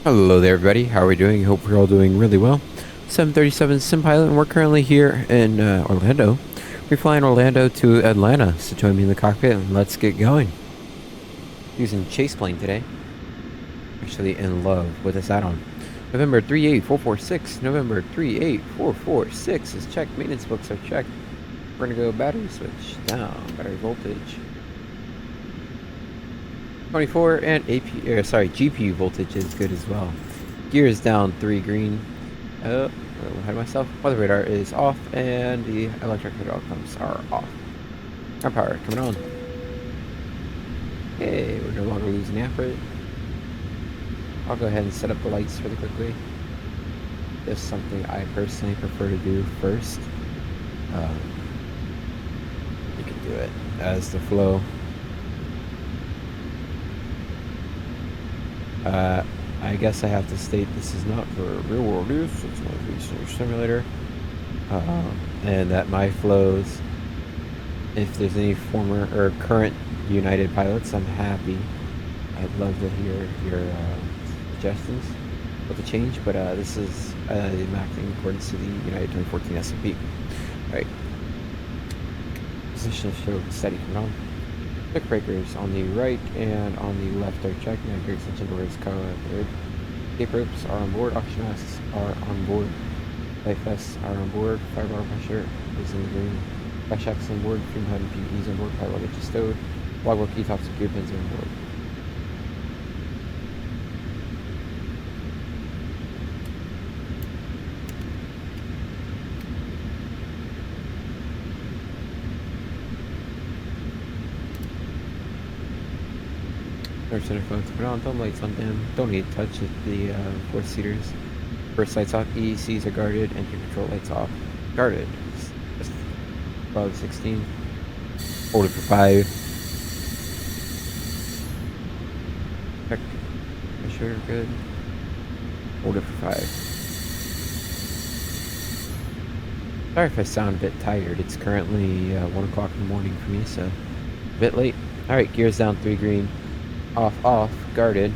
Hello there, everybody. How are we doing? Hope we're all doing really well. 737 Sim Pilot, and we're currently here in Orlando. We're flying Orlando to Atlanta, so join me in the cockpit and let's get going. Using Chase plane today. Actually in love with this add-on. November 38446. November 38446 is checked. Maintenance books are checked. We're gonna go battery switch down. Battery voltage 24 and GPU voltage is good as well. Gears down 3 green. A little ahead of myself. Weather radar is off and the electric hydraulic pumps are off. Ground power coming on. Okay, we're no longer losing aperage. I'll go ahead and set up the lights really quickly. This is something I personally prefer to do first. You can do it as the flow. I guess I have to state this is not for real world use, it's not a research simulator. And that my flows, if there's any former or current United pilots, I'm happy. I'd love to hear your suggestions with the change, but this is acting in accordance to the United 2014 S&P. Alright. Position show steady coming on. Quick breakers on the right and on the left are checked. Navigate extension doors covered. Tape ropes are on board. Oxygen masks are on board. Life vests are on board. Firepower pressure is in the green. Flash shacks on board. Fume hood and PEDs on board. Power luggage is stowed. Logbook key tops and gear pins are on board. Center phones put on, dome lights on dim, don't need to touch the fourth seaters. First lights off, EECs are guarded, engine control lights off, guarded. Just above 16. Hold it for 5. Check. Pressure, good. Hold it for 5. Sorry if I sound a bit tired. It's currently 1 o'clock in the morning for me, so a bit late. Alright, gears down 3 green. Off, guarded.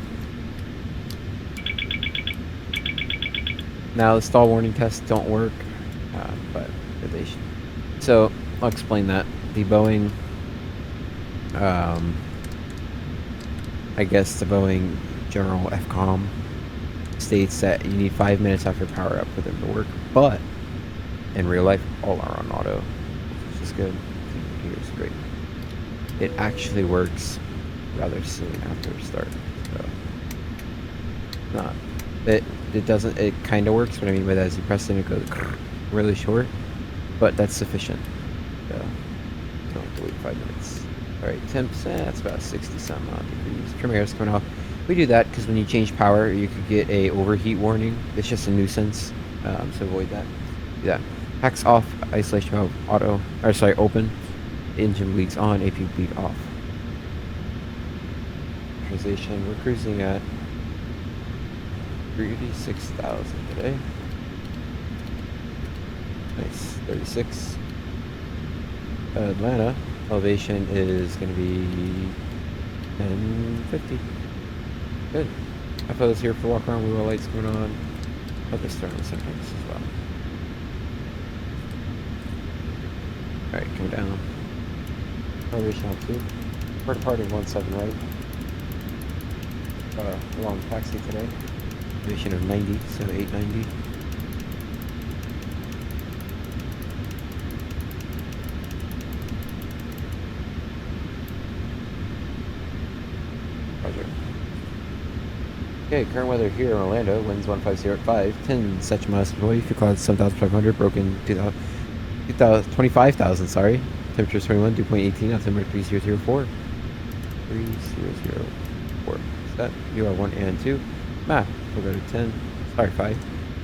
Now the stall warning tests don't work, but they should. So I'll explain that. The Boeing, I guess the Boeing General FCOM states that you need 5 minutes after power up for them to work, but in real life all are on auto, which is good. The computer's great. It actually works rather soon after start, so it doesn't, it kind of works. What I mean by that is you press it and it goes really short, but that's sufficient, so you don't have to wait 5 minutes. All right, temps, that's about 60 some odd degrees. Trim air is coming off. We do that because when you change power you could get a overheat warning. It's just a nuisance, so avoid that. Do that. Packs off, isolation valve open, engine bleeds on, AP bleed off. We're cruising at 36,000 today. Nice. 36. Atlanta elevation is going to be 1050. Good. FO's here for walk around. Wheel lights going on. Other starting sometimes as well. Alright, come down. Elevation altitude. We're departing 17 right. Long taxi today. Elevation of 90, so 890. Roger. Okay, current weather here in Orlando. Winds 150 at 5. 10 such miles per hour. Few clouds 7,500. Broken 25,000. Sorry. Temperature 21. Dew point 18. Altimeter 3004. 3004. That you are 1 and 2. Map, we'll go to 10. Sorry, 5.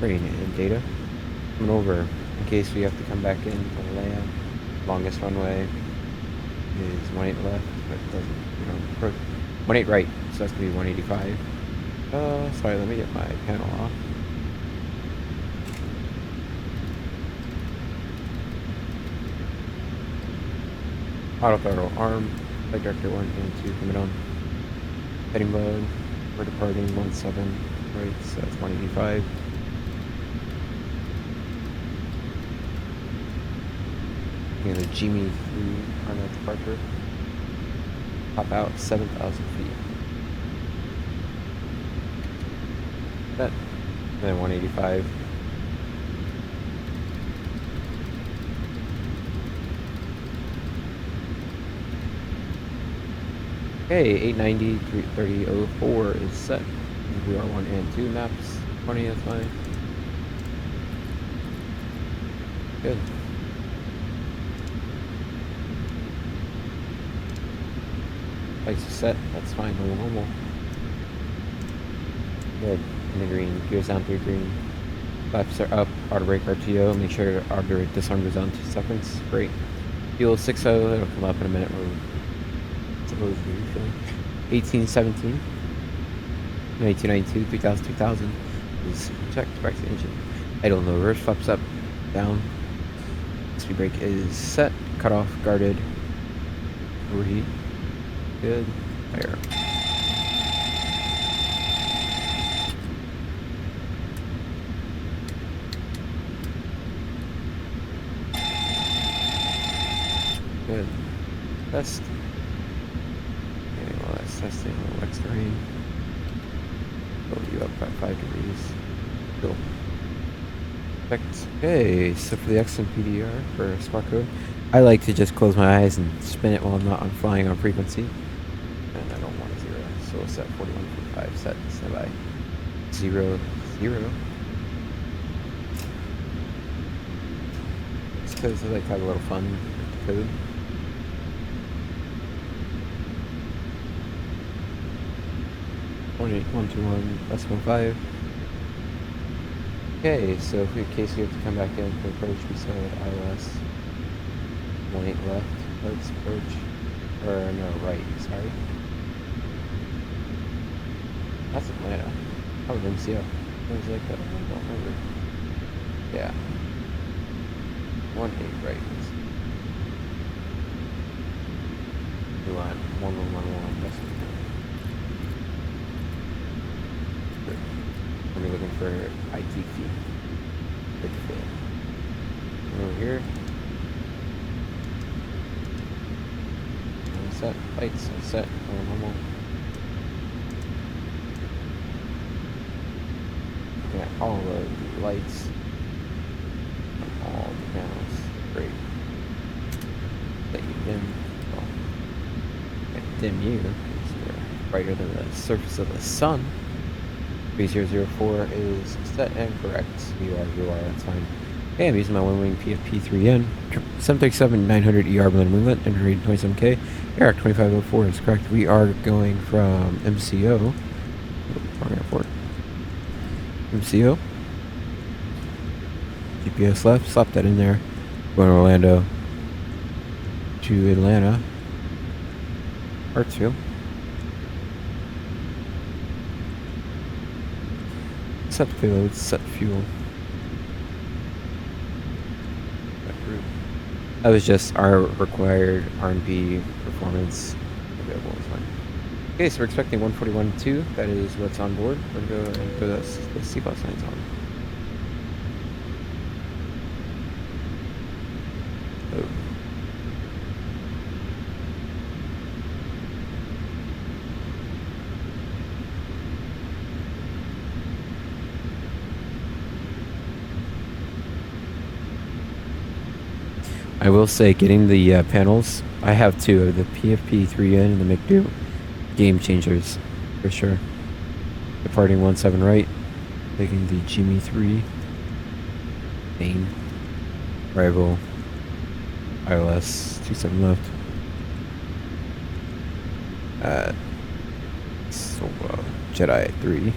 Rain and data. Coming over in case we have to come back in to land. Longest runway is 18 left, but it doesn't, 18 right, so that's gonna be 185. Sorry, let me get my panel off. Auto throttle arm, flight director 1 and 2 coming on. Heading mode, we're departing 17 Right, so that's 185. And the Jimmy 3 on that departure. Pop out 7,000 feet. That. And then 185. Okay, 890, 330.04 is set. VR1 and 2 maps. 20, that's fine. Good. Lights are set, that's fine, normal. Good. In the green, gears down 3 green. Flaps are up, auto brake RTO, make sure auto disarm goes on 2 seconds. Great. Fuel 60, it'll come up in a minute. Supposed to be refueling. 1817. 9292, 3000, 2000 is checked, back to the engine. Idle, no reverse, flaps up, down. Speed brake is set, cut off, guarded. Reheat. Good. Fire. Good. Test. Okay, well that's testing a little extra rain. Build you up by 5 degrees. Cool. Perfect. Okay, so for the XM PDR for spark code, I like to just close my eyes and spin it while I'm not flying on frequency. And I don't want a 0, so we'll set 41.5, set standby. 0, 0. Just because I like to have a little fun with the code. .121, 1.5. Okay, so if in case you have to come back in for approach, we said ILS 18 left, let's approach, or no, right, sorry. That's Atlanta. Oh, MCO. It was like that, I don't remember. Yeah. 18 right. You want 1111, that's what we're looking for ITP. Good fit. Over here. Set. Lights. Set. Normal. Yeah, all the lights. On all the panels. Great. Let you dim. Well, I dim you because you're brighter than the surface of the sun. 3004 is set and correct. You are, that's fine. Okay, I'm using my one wing PFP3N. 737-900 ER blended winglet, engine rating 27K. Air 2504 is correct. We are going from MCO. Wrong airport. MCO. GPS left, slap that in there. Going to Orlando to Atlanta. Hartsfield. Set payload, set fuel. That was just our required R&B performance available. Okay, so we're expecting 141.2. That is what's on board. We're going to go and put the seatbelt signs on. Oh. I will say, getting the panels, I have 2 of the PFP3N and the McDo. Game changers, for sure. Departing 17 right, taking the Jimmy 3. Main. Arrival. ILS 27 left. Jedi 3.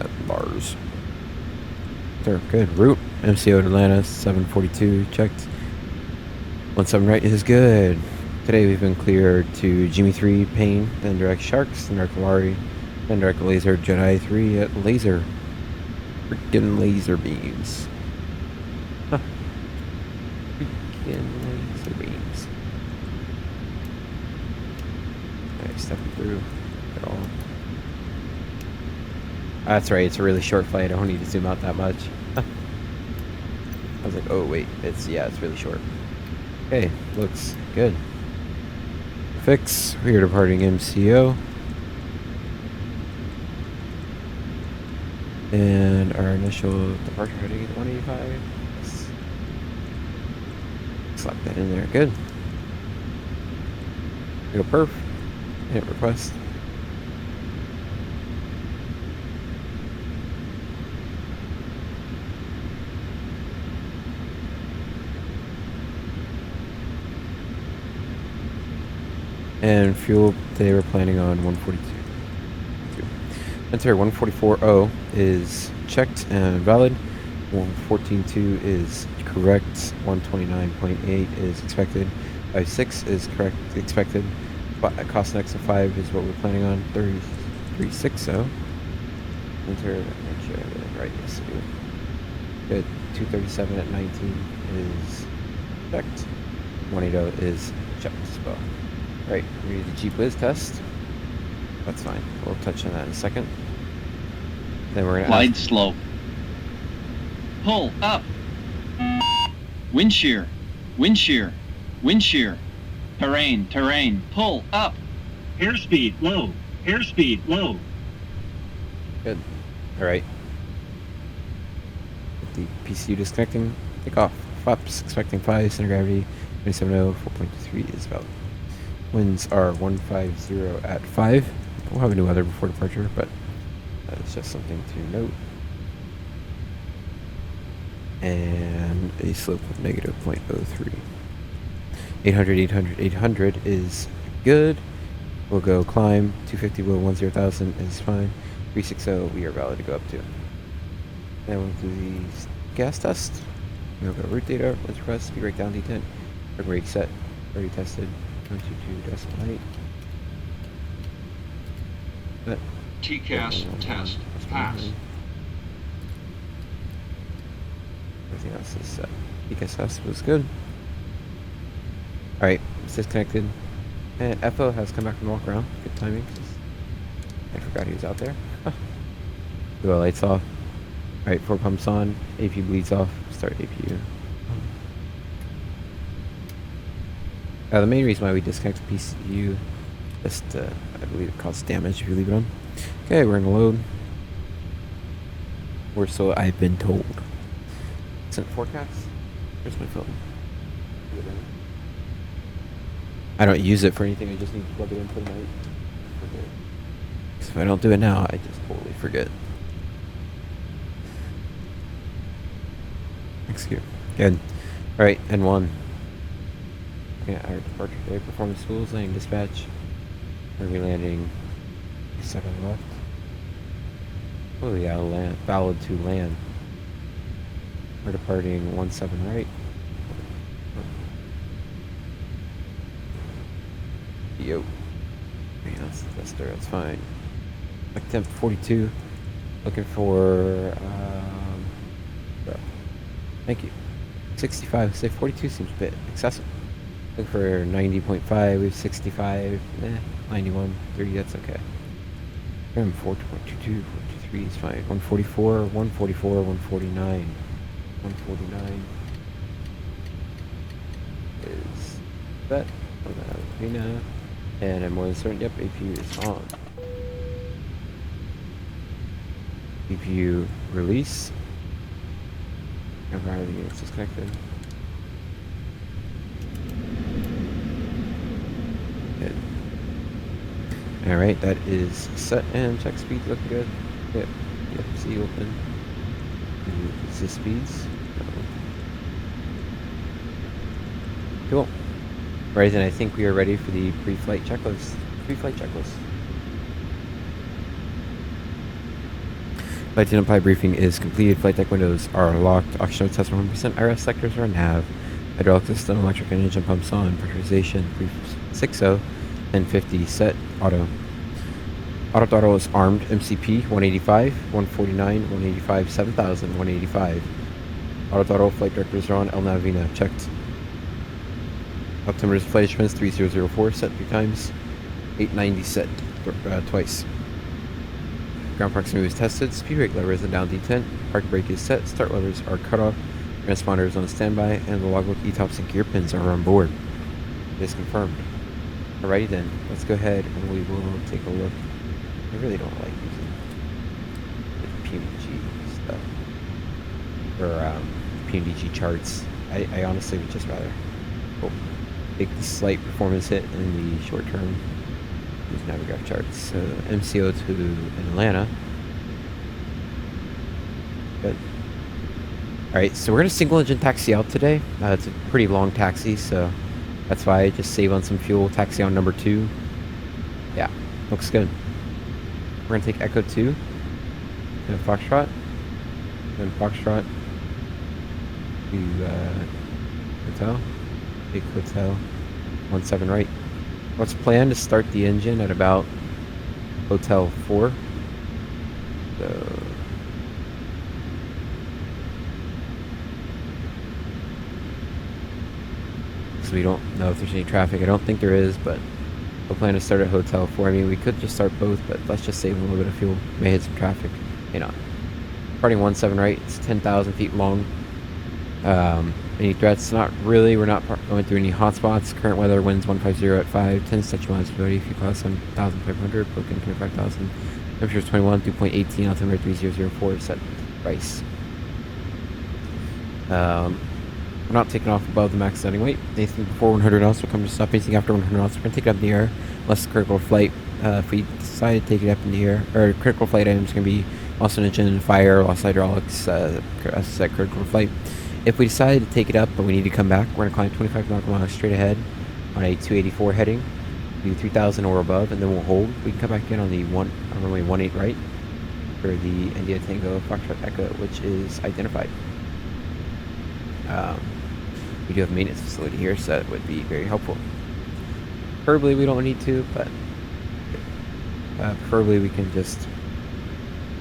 At Mars. Sure, good. Route. MCO to Atlanta, 742, checked. 17 right is good. Today we've been cleared to Jimmy 3, Pain, then direct Sharks, then direct Valari, then direct Laser, Jedi 3 at Laser. Freaking laser beams. Huh. Freaking laser beams. Alright, stepping through at all. That's right, it's a really short flight. I don't need to zoom out that much. I was like, oh wait, it's really short. Okay, looks good. Fix, we are departing MCO. And our initial departure heading is 185. Let's slap that in there, good. Go perf, hit request. And fuel, they were planning on 142. Enter 144.0 is checked and valid. 114.2 is correct. 129.8 is expected. 56 is correct, expected. Cost next to 5 is what we're planning on. 3360. Enter, make sure I get it right. Yes, I do. Good. 237 at 19 is checked. 180 is checked as well. Right, we need the Jeep Whiz test. That's fine. We'll touch on that in a second. Then we're gonna glide slow. Pull up. Wind shear. Wind shear. Wind shear. Terrain. Terrain. Pull up. Airspeed low. Airspeed low. Good. All right. The PCU disconnecting. Take off. Flaps expecting 5. Center gravity 270. 4.23 is valid. Winds are 150 at 5. We'll have a new weather before departure, but that's just something to note. And a slope of negative 0.03. 800, 800, 800 is good. We'll go climb. 250 below 10,000 is fine. 360 we are valid to go up to. Then we'll do the gas test. We'll go route data, let's request, speed breakdown, detent, brake set, already tested. 122.8. TCAS test pass. Everything else is set. TCAS test was good. Alright, it's disconnected. And FO has come back from walk around. Good timing. I forgot he was out there. Do our lights off. Alright, 4 pumps on. AP bleeds off. Start APU. The main reason why we disconnect the PCU, just I believe it causes damage if you leave it on. Okay, we're gonna load. Or so I've been told. Sent forecast. Where's my phone? I don't use it for anything. I just need to plug it in for the night. Because if I don't do it now, I just totally forget. Excuse me. Good. All right, N1. Yeah, our departure day, performance schools, landing dispatch. We're gonna be landing 7 left. Oh yeah, land, valid to land. We're departing 17 right. Yo. Yeah, that's there, that's fine. Like temp 42. Looking for thank you. 65, say 42 seems a bit excessive. Look for 90.5, we have 65, 91, 30, that's okay. 4.22, 4.23 is fine. 144, 144, 149. 149 is set. And I'm more than certain, yep, APU is on. APU release. Everything is disconnected. Good. Alright, that is set and check speeds looking good. Yep, see open. Is this speeds? No. Cool. Right, then I think we are ready for the pre-flight checklist. Pre-flight checklist. Flight identify briefing is completed. Flight deck windows are locked. Oxygen test 100%. IRS sectors are nav. Hydraulic system, electric and engine pumps on. Pressurization 360 and 50 set. Auto. Auto throttle is armed. MCP 185, 149, 185, 7000, 185. Auto throttle. Flight directors are on. El Navina checked. Altimeter flight instruments 3004 set 3 times. 890 set twice. Ground proximity was tested. Speed brake lever is a down detent. Park brake is set. Start levers are cut off. Transponder is on standby, and the logbook, e-tops, and gear pins are on board. It is confirmed. Alrighty then, let's go ahead and we will take a look. I really don't like using the PMDG stuff or PMDG charts. I honestly would just rather take the slight performance hit in the short term. Use Navigraph charts. So MCO to Atlanta. Good. Alright, so we're going to single engine taxi out today. It's a pretty long taxi, so that's why I just save on some fuel. Taxi on number 2. Yeah, looks good. We're going to take Echo 2 to Foxtrot. Then Foxtrot to Hotel. Big Hotel. 17 right. Let's plan to start the engine at about Hotel 4. So we don't know if there's any traffic. I don't think there is, but we'll plan to start at Hotel 4. I mean, we could just start both, but let's just save a little bit of fuel. May hit some traffic. May not. Departing 17 right. It's 10,000 feet long. Any threats? Not really. We're not going through any hotspots. Current weather, winds 150 at 5, 10 statute miles per 30. Fuel cost 7,500. Booking 25,000. Temperature is 21, 2.18. Altimeter 3004. Set price. We're not taking off above the max landing weight. Anything before 100 knots will come to stop. Anything after 100 knots, we're going to take it up in the air. Less critical flight. If we decide to take it up in the air, or critical flight items going to be also engine, fire, lost hydraulics, set critical flight. If we decide to take it up but we need to come back, we're going to climb 25 nautical miles straight ahead on a 284 heading, do 3,000 or above, and then we'll hold. We can come back in on the runway 18 right for the India Tango Foxtrot Echo, which is identified. We do have a maintenance facility here, so that would be very helpful. Preferably we don't need to, but preferably we can just...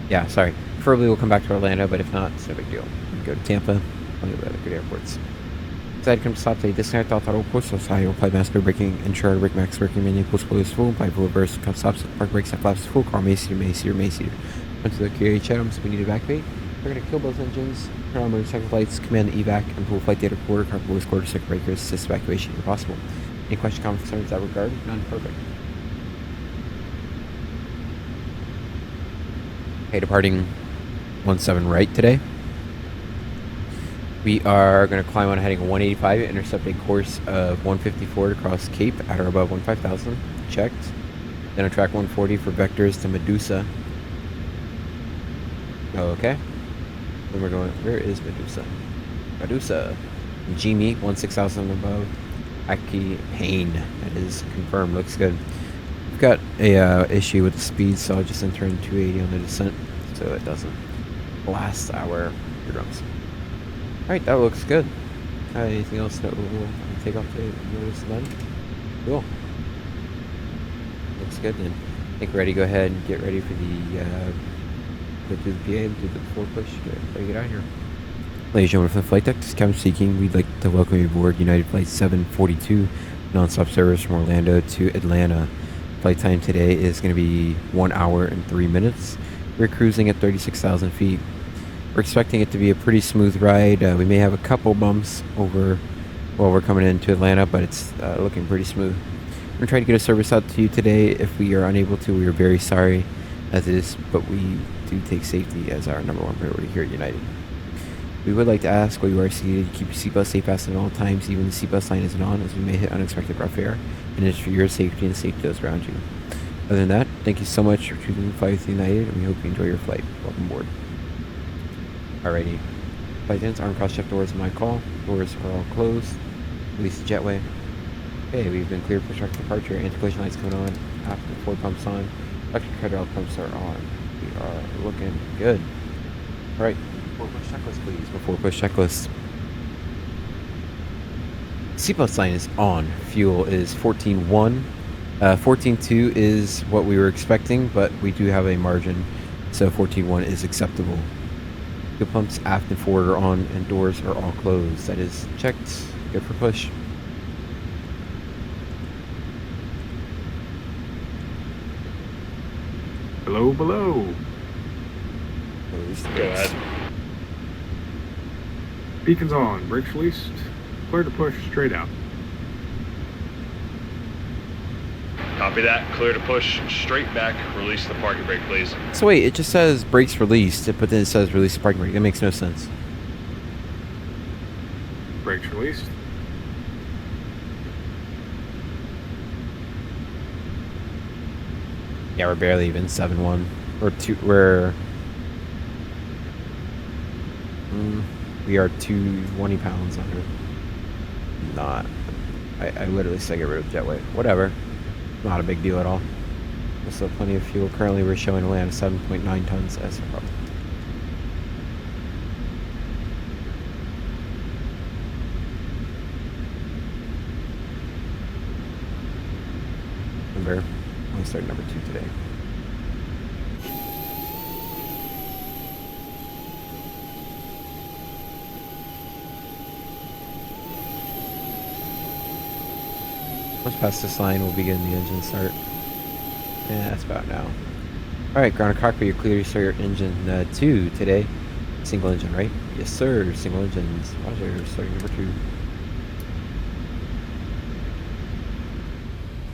Yeah, sorry. Preferably we'll come back to Orlando, but if not, it's no big deal. We can go to Tampa. One of the other good airports. Decided to come to stop today. Disconnect all throttle course. So high apply master braking. Ensure brake max working menu. Post spoiler is full. Apply full reverse. Come stops. Park brakes. Set flaps full. Car Macy. Went to the QH items. We need to evacuate. We're going to kill both engines. Turn on motorcycle lights. Command the evac. And pull flight data quarter. Car voice quarter. Circuit breakers. Assist evacuation if possible. Any question, comments, concerns in that regard? None. Perfect. Okay, departing 17 right today. We are going to climb on heading 185, intercept a course of 154 to cross Cape at or above 15,000. Checked. Then on track 140 for vectors to Medusa. Okay. Then we're going, where is Medusa? Medusa. Jimmy, 16,000 above. Aki Payne. That is confirmed. Looks good. We've got a issue with the speed, so I'll just enter in 280 on the descent so it doesn't blast our eardrums. Alright, that looks good. Anything else that we'll take off to notice then? Cool. Looks good then. I think we're ready to go ahead and get ready for the go through the PA and do the forward push. Get out of here. Ladies and gentlemen from the flight deck, this is Captain speaking. We'd like to welcome you aboard United Flight 742 non-stop service from Orlando to Atlanta. Flight time today is going to be 1 hour and 3 minutes. We're cruising at 36,000 feet. We're expecting it to be a pretty smooth ride. We may have a couple bumps over while we're coming into Atlanta, but it's looking pretty smooth. We're going to try to get a service out to you today. If we are unable to, we are very sorry as it is, but we do take safety as our number one priority here at United. We would like to ask while you are seated, keep your seatbelt safe fastened at all times, even the seatbelt sign isn't on, as we may hit unexpected rough air, and it is for your safety and the safety of those around you. Other than that, thank you so much for choosing to fly with United, and we hope you enjoy your flight. Welcome aboard. Alrighty. Flight attendants, arm cross check doors on my call. Doors are all closed. Release the jetway. Okay, we've been cleared for structure departure. Anti-collision lights coming on. After forward pumps on. Electric hydraulic pumps are on. We are looking good. Alright. Forward push checklist, please. Before push checklist. Seatbelt sign is on. Fuel is 14.1. 14.2 is what we were expecting, but we do have a margin, so 14.1 is acceptable. Fuel pumps aft and forward are on, and doors are all closed. That is checked. Good for push. Below. Release the Go brakes. ahead. Beacons on, brakes released, clear to push straight out. Copy that. Clear to push straight back. Release the parking brake, please. So wait, it just says brakes released, but then it says release the parking brake. That makes no sense. Brakes released. Yeah, we're barely even 7-1. We're we are 220 pounds under. Not. I literally said get rid of jet weight. Whatever. Not a big deal at all. There's still plenty of fuel. Currently we're showing a land of 7.9 tons as a problem. Remember, I started number 2 today. Once past this line, we'll begin the engine start. Yeah, that's about now. Alright, ground cockpit, you're clear to start your engine 2 today. Single engine, right? Yes, sir. Single engines. Roger, starting number 2.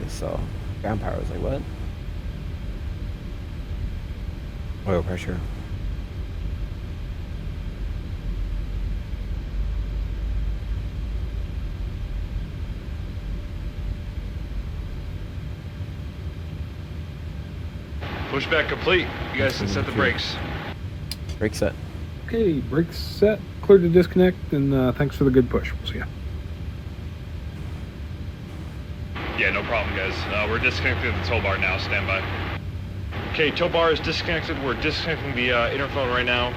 Okay, so, ground power was like, what? Oil pressure. Pushback complete. You guys can set the brakes. Brake set. Okay, brakes set, clear to disconnect, and thanks for the good push. We'll see ya. Yeah, no problem, guys. We're disconnecting the tow bar now. Stand by. Okay, tow bar is disconnected. We're disconnecting the interphone right now.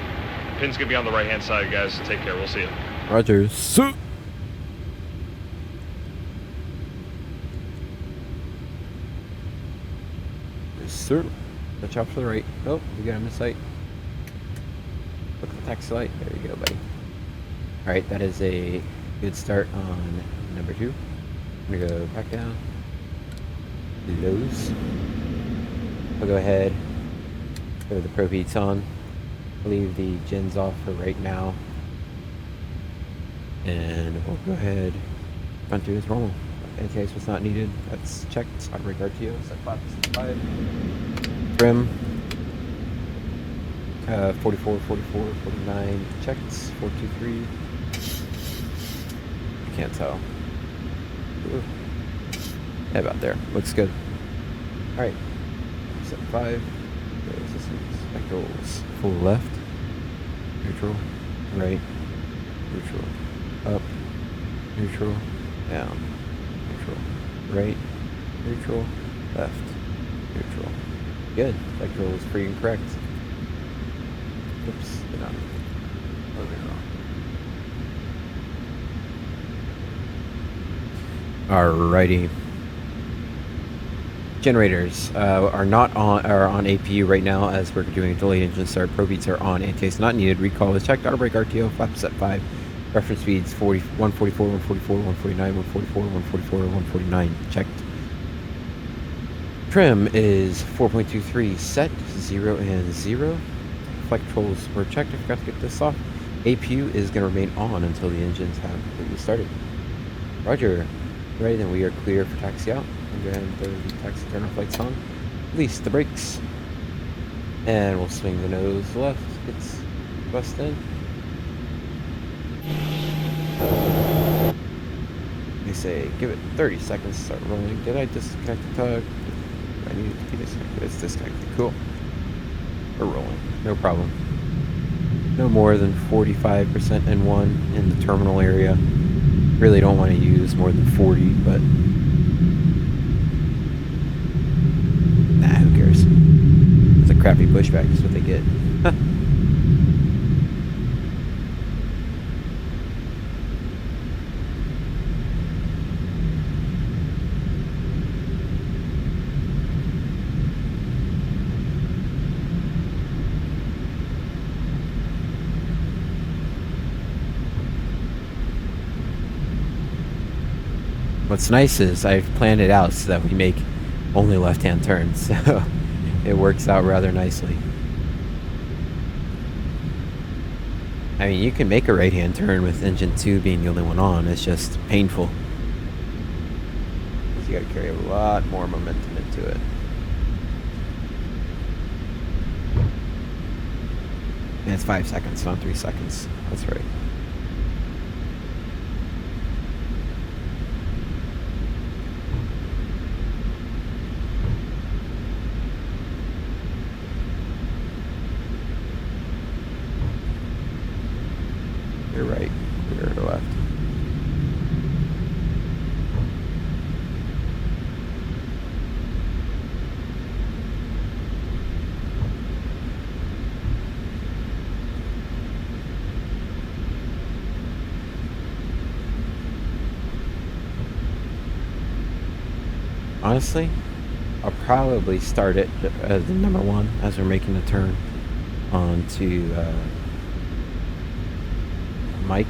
Pin's gonna be on the right-hand side, guys. Take care. We'll see you. Roger. So yes, sir. Watch out for the right. Oh, we got him in sight. Look at the taxi light. There you go, buddy. Alright, that is a good start on number 2. I'm gonna go back down. Lows. I'll go ahead. Throw the probe heats on. Leave the gens off for right now. And we'll go ahead. Front 2 is normal. Anti-ice was not needed. That's checked. Auto brake RTO. Set 5, 5. Trim. 44, 44, 49. Checked. 423. I can't tell. Ooh. Yeah, about there. Looks good. Alright. Set 5. Systems. Spectrals. Full left. Neutral. Right. Neutral. Up. Neutral. Down. Neutral. Right. Neutral. Left. Neutral. Good. Spectral is free and correct. Oops. Did not. Alrighty. Generators are not on APU right now as we're doing a delayed engine start. Probe beats are on. Anti-ice not needed. Recall is checked. Auto brake RTO. Flaps at 5. Reference speeds 144, 144, 149, 144, 144, 149. Checked. Trim is 4.23 set, 0 and 0. Flight controls were checked. I forgot to get this off. APU is going to remain on until the engines have completely started. Roger. Ready, then we are clear for taxi out. I'll go ahead and throw the taxi turn off lights on. Release the brakes. And we'll swing the nose left. It's bust in. They say give it 30 seconds to start rolling. Did I disconnect the tug? I need it to be disconnected. It's disconnected. Cool. We're rolling. No problem. No more than 45% N1 in the terminal area. Really don't want to use more than 40, but nah, who cares? It's a crappy pushback. That's what they get. What's nice is I've planned it out so that we make only left-hand turns, so it works out rather nicely. I mean, you can make a right-hand turn with engine 2 being the only one on. It's just painful. Because you got to carry a lot more momentum into it. And it's 5 seconds, not 3 seconds. That's right. You're right. You're to the left. Honestly, I'll probably start it as the number 1 as we're making the turn onto Mike,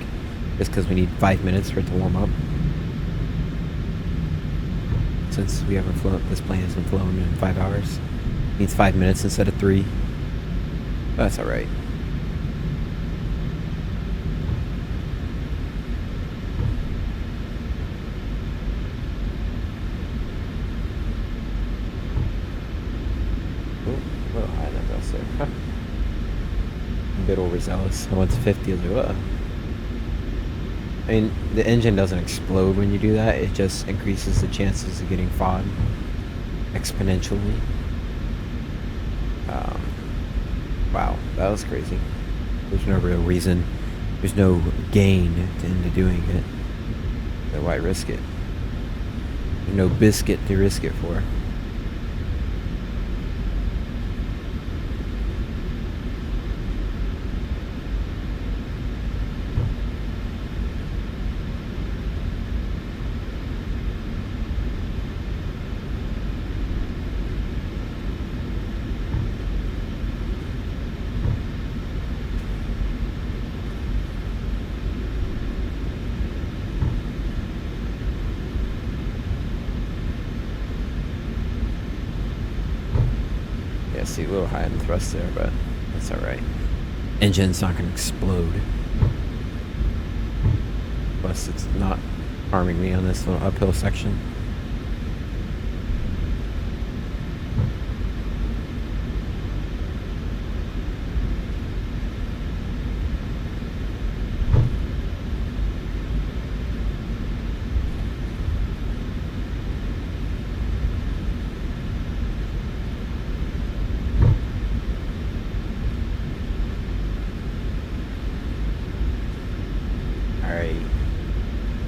just because we need 5 minutes for it to warm up. Since we haven't flown, this plane hasn't flown in 5 hours. It needs 5 minutes instead of 3. But that's alright. Oh, a little high enough else there. Huh. A bit overzealous. I went to 50. I was like, I mean, the engine doesn't explode when you do that. It just increases the chances of getting FOD exponentially. Wow, that was crazy. There's no real reason. There's no gain into doing it. So why risk it? There's no biscuit to risk it for. Yeah, see, a little high in the thrust there, but that's alright. Engine's not going to explode. Plus, it's not harming me on this little uphill section.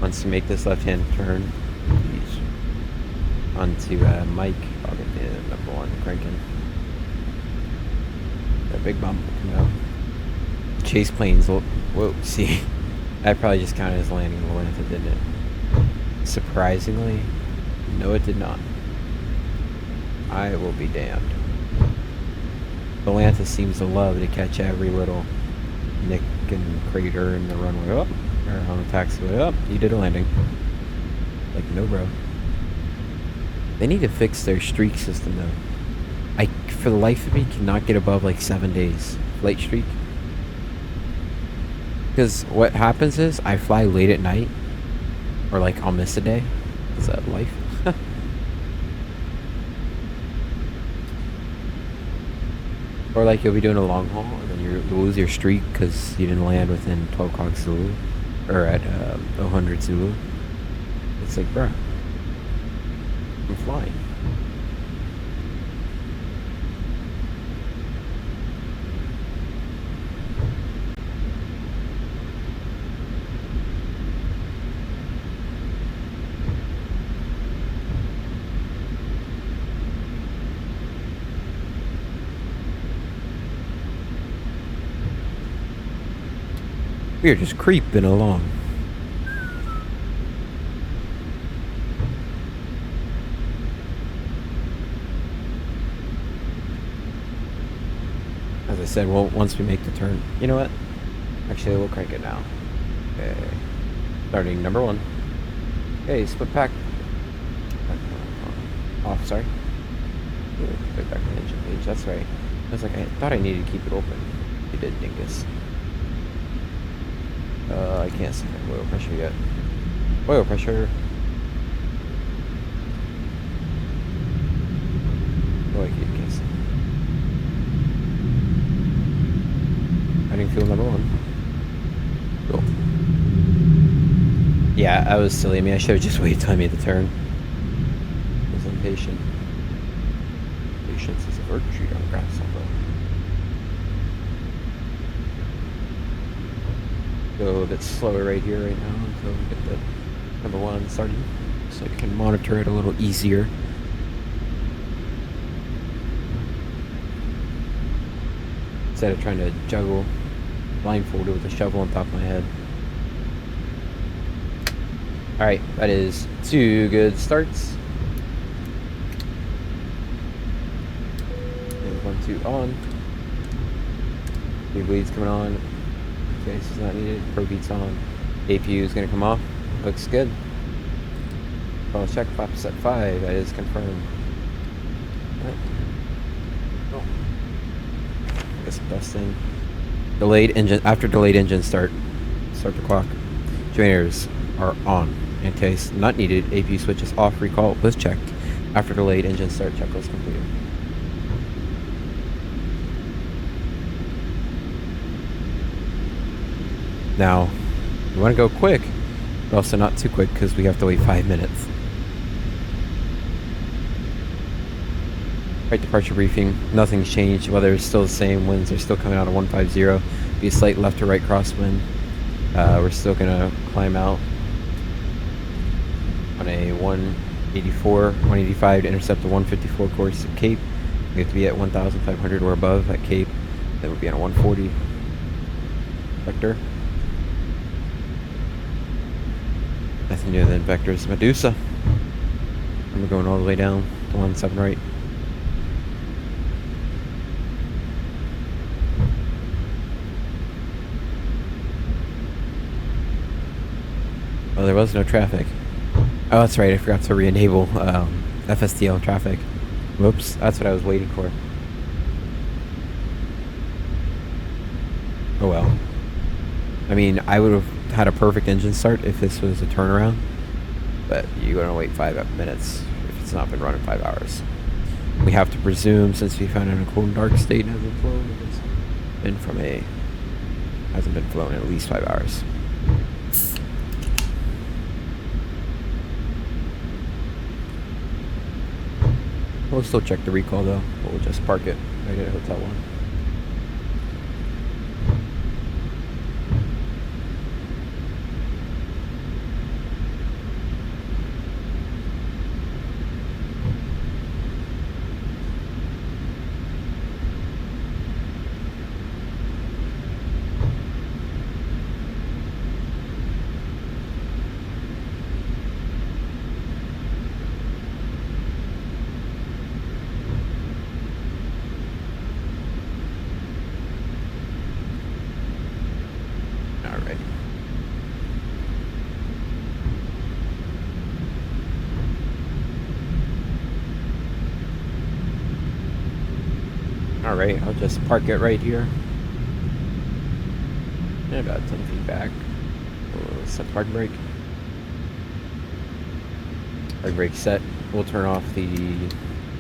Once you make this left-hand turn, onto Mike, I'll get the number 1 cranking. That big bump coming out. Chase planes, whoa, see, that probably just counted as landing the Atlanta, didn't it? Surprisingly, no it did not. I will be damned. Atlanta seems to love to catch every little nick and crater in the runway up. Or on the taxiway up, you did a landing. Like, no, bro. They need to fix their streak system, though. I, for the life of me, cannot get above like 7 days flight streak. Because what happens is I fly late at night, or like I'll miss a day. Is that life? Or like you'll be doing a long haul and then you lose your streak because you didn't land within 12 o'clock Zulu. Or at 100 Zulu. It's like, bruh, I'm flying. We are just creeping along. As I said, well, once we make the turn, you know what? Actually, we'll crank it now. Okay. Starting number 1. Okay, split pack. Off, sorry. Split back the engine page, that's right. I was like, I thought I needed to keep it open. You did, dingus. I can't see my oil pressure yet. Oil pressure. Oh, I can't see. Adding fuel number 1. Cool. Yeah, I was silly. I mean, I should have just waited till I made the turn. I was impatient. Patience is a virtue, don't grasp. Go a bit slower right here right now until we get the number 1 started, so I can monitor it a little easier. Instead of trying to juggle blindfolded with a shovel on top of my head. Alright, that is 2 good starts. And 1, 2 on. 3 bleeds coming on. Okay, this is not needed. Pro beats on. APU is going to come off. Looks good. Well, check flaps at 5. That is confirmed. Right. Oh. Guess busting. Delayed engine. After delayed engine start the clock. Generators are on. In case not needed, APU switch is off. Recall was checked. After delayed engine start, checklist completed. Now, you want to go quick, but also not too quick because we have to wait 5 minutes. Right, departure briefing. Nothing's changed. Weather is still the same. Winds are still coming out of 150. Be a slight left to right crosswind. We're still gonna climb out on a 184, 185 to intercept the 154 course at Cape. We have to be at 1,500 or above at Cape. Then we'll be on a 140 vector. Nothing new than vectors. Medusa. And we're going all the way down to 17 right. Oh, there was no traffic. Oh, that's right. I forgot to re-enable FSTL traffic. Whoops. That's what I was waiting for. Oh well. I mean, I would have had a perfect engine start if this was a turnaround, but you're gonna wait 5 minutes if it's not been running 5 hours. We have to presume, since we found it in a cold and dark state, hasn't flown. It's been hasn't been flown in at least 5 hours. We'll still check the recall though. We'll just park it right at Hotel 1. Alright, I'll just park it right here. And about 10 feet back. We'll set park brake. Park brake set. We'll turn off the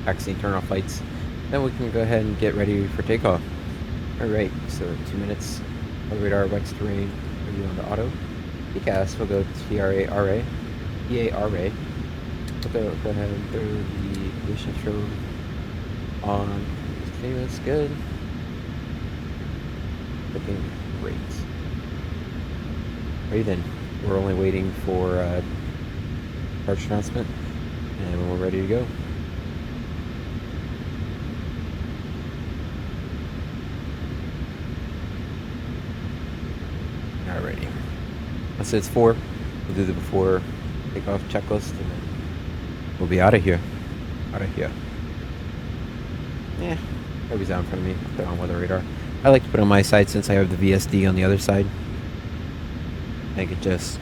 turn off lights. Then we can go ahead and get ready for takeoff. Alright, so 2 minutes. Radar, Wex terrain, review on the auto. PCAS, we'll go TRA, RA. EA, RA. We'll go ahead and throw the ignition strobe on. That's good. Looking great. Alright then, we're only waiting for departure announcement, and we're ready to go. Alrighty. Once it's 4, we'll do the before takeoff checklist, and then we'll be out of here. Yeah. He's out in front of me. Put on weather radar. I like to put on my side since I have the VSD on the other side. I think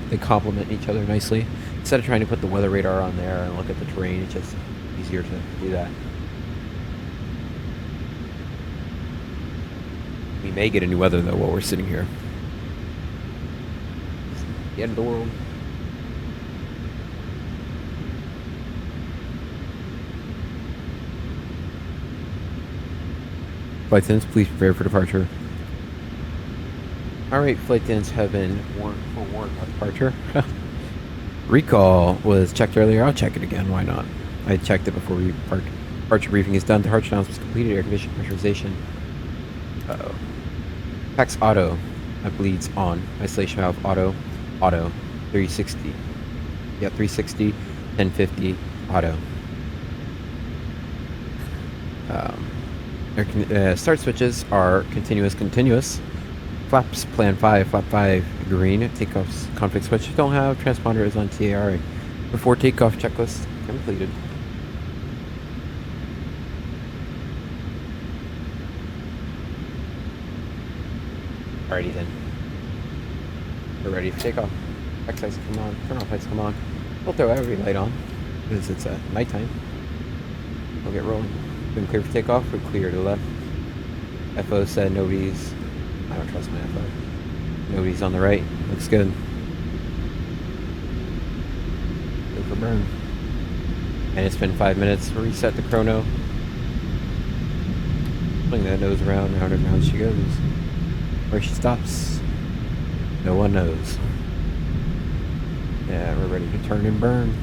they complement each other nicely. Instead of trying to put the weather radar on there and look at the terrain, it's just easier to do that. We may get a new weather though while we're sitting here. The end of the world. Flight attendants, please prepare for departure. Alright, flight attendants have been warned about departure. Recall was checked earlier. I'll check it again. Why not? I checked it before we parked. Departure briefing is done. Departure announcement was completed. Air conditioning pressurization. Uh-oh. PAX auto. That bleeds on. Isolation valve auto. Auto. 360. Yeah, 360. 1050. Auto. Start switches are continuous. Flaps, plan 5, flap 5, green. Takeoff's conflict switch. Don't have. Transponder is on TARA. Before takeoff checklist completed. Alrighty then. We're ready for takeoff. X lights come on. Turn off lights come on. We'll throw every light on because it's nighttime. We'll get rolling. Been clear for takeoff. We're clear to the left. FO said nobody's. I don't trust my FO. Nobody's on the right. Looks good. Good for burn. And it's been 5 minutes. We'll reset the chrono. Swing that nose around, round and round she goes. Where she stops, no one knows. Yeah, we're ready to turn and burn.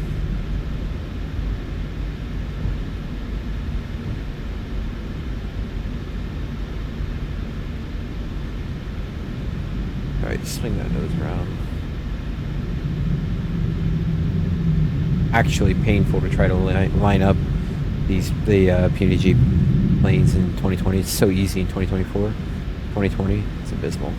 Alright, swing that nose around. Actually painful to try to line up the PMDG planes in 2020. It's so easy in 2024. 2020, it's abysmal.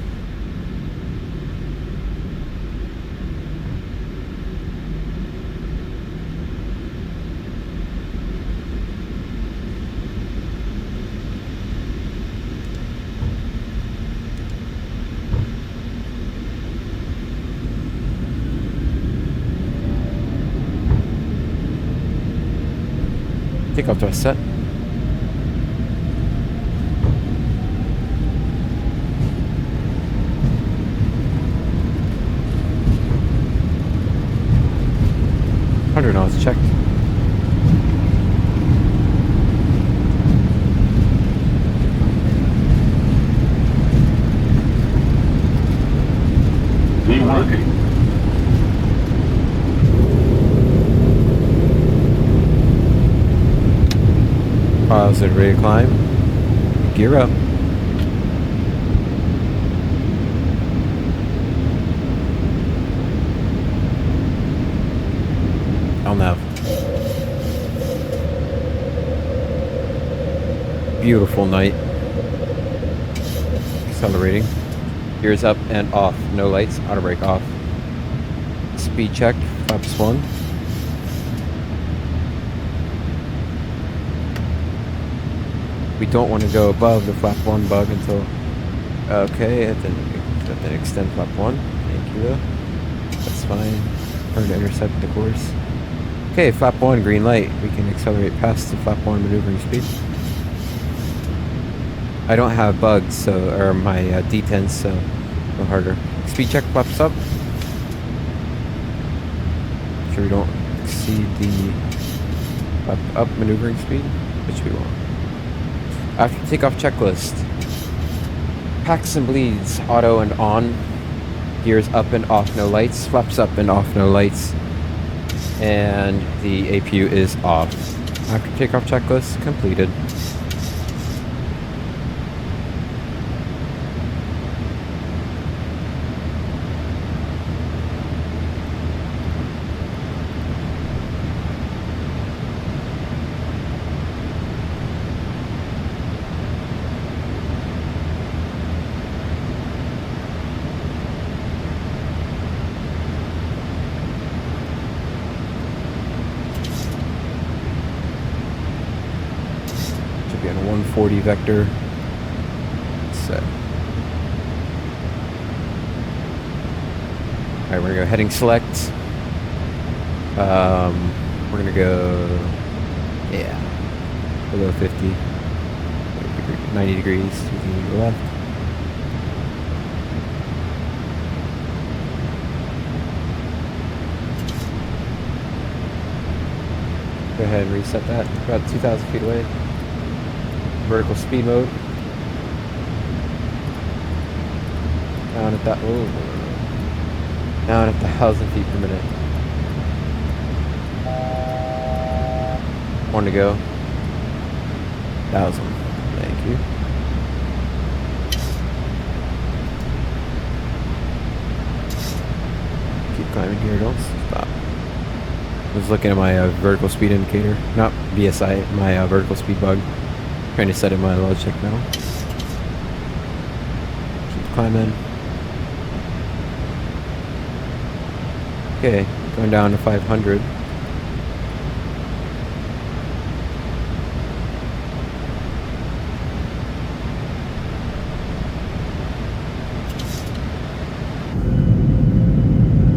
Takeoff thrust set. Knots checked. Reworking. Pilots are ready to climb. Gear up. Nav. Beautiful night. Accelerating. Gears up and off. No lights. Auto brake off. Speed check. Flaps 1. We don't want to go above the flap 1 bug until. Okay, and then extend flap 1. Thank you. That's fine. Turn to intercept the course. Okay, flap 1, green light. We can accelerate past the flap 1 maneuvering speed. I don't have bugs, so or my D10s, so a little harder. Speed check flaps up. Make sure we don't exceed the up maneuvering speed, which we won't. After takeoff checklist. Packs and bleeds, auto and on. Gears up and off, no lights. Flaps up and off, no lights. And the APU is off. After takeoff checklist completed. Be on a 140 vector. Set. Alright, we're gonna go heading select. We're gonna go, yeah, below 50, 90 degrees to the left. ahead and reset that. About 2,000 feet away. Vertical speed mode. Down at that. Ooh. Down at 1,000 feet per minute. 1 to go. 1,000. Thank you. Keep climbing here. Don't stop. I was looking at my vertical speed indicator. Not VSI. My vertical speed bug. Trying to set in my Logitech now. Keep climbing. Okay, going down to 500.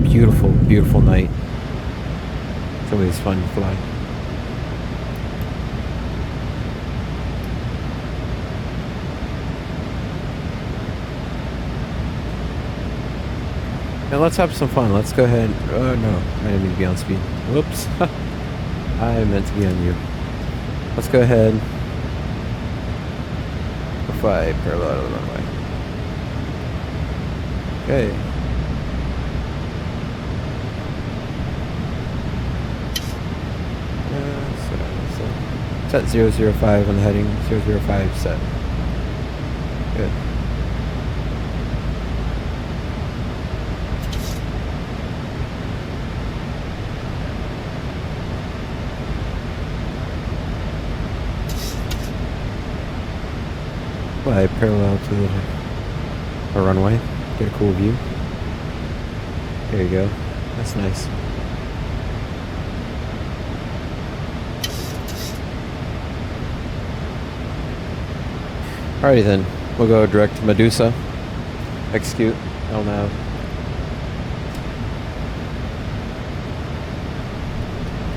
Beautiful, beautiful night. It's always fun to fly. Now let's have some fun. Let's go ahead. Oh no, I didn't mean to be on speed. Whoops. I meant to be on you. Let's go ahead. Fly parallel to the runway. Okay. Set 005 on the heading. 005 set. Good. Fly parallel to the runway. Get a cool view. There you go. That's nice. Alrighty then. We'll go direct to Medusa. Execute. LNAV.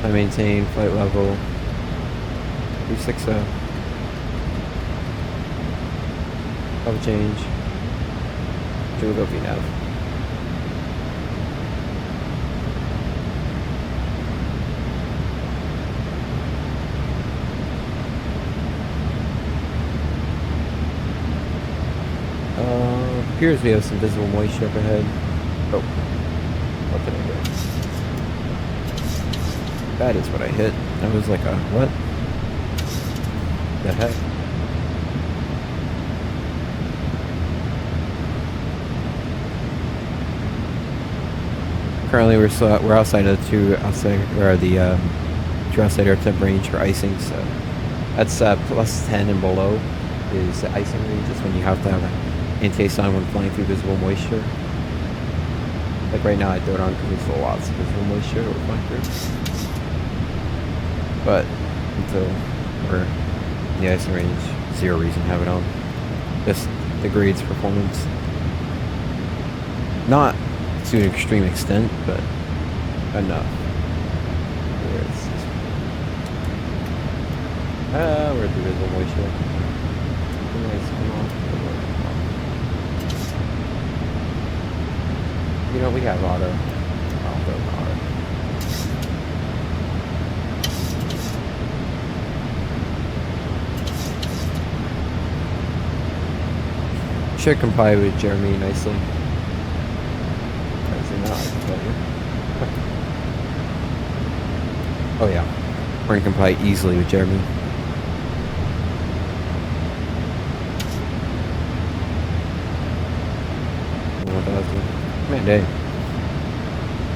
I maintain flight level 360. Level change. We'll go VNAV. Appears we have some visible moisture up ahead. Oh. What did I hit? That is what I hit. That was like a what? The heck? Currently, we're outside of the two outside air temp range for icing. So that's plus 10 and below is the icing range. That's when you have to have an intake on when flying through visible moisture. Like right now, I throw it on because there's still lots of visible moisture we're flying through. But until we're in the icing range, zero reason to have it on. Just degrades performance. Not to an extreme extent, but enough. Where's the visible moisture? Nice, come on. You know, we have auto. I'll go with auto. Should comply with Jeremy nicely. Now I can tell you. Oh yeah, we're gonna comply easily with Jeremy. Man, day.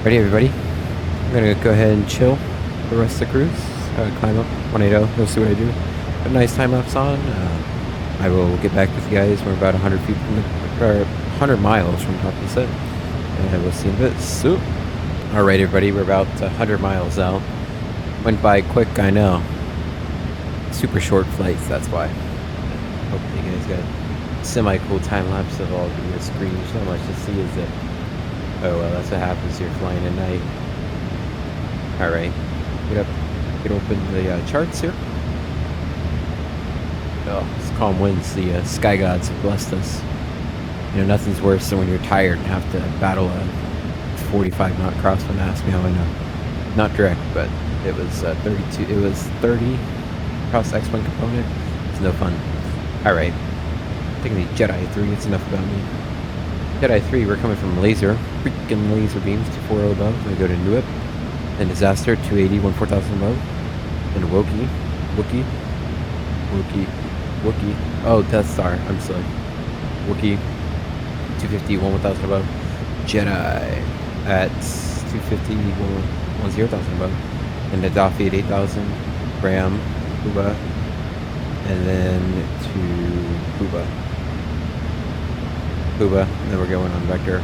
Ready, everybody? I'm gonna go ahead and chill the rest of the cruise. Climb up 180. You'll see what I do. Put a nice time lapse on. I will get back with you guys. We're about 100 feet from or 100 miles from top of the set. And we'll see in a bit. So, alright everybody, we're about 100 miles out. Went by quick, I know. Super short flights, that's why. Hope you guys got semi-cool time-lapse of all the screen. So much to see is that, oh well, that's what happens if you're flying at night. Alright, get open the charts here. Oh, it's calm winds. The sky gods have blessed us. You know, nothing's worse than when you're tired and have to battle a 45 knot crosswind. Ask me how I know. Not direct, but It was 32. It was 30 across X1 component. It's no fun. All right. Taking the Jedi 3. It's enough about me. Jedi 3. We're coming from laser. Freaking laser beams. 240 above. We go to Newip. And disaster. 280. 14,000 above. And Wookie. Oh, Death Star. I'm silly. Wookie. 250. 1,000 above. Jedi at 250. 10,000 above. And the Daffy at 8,000. Ram. Booba. And then to Booba. And then we're going on Vector.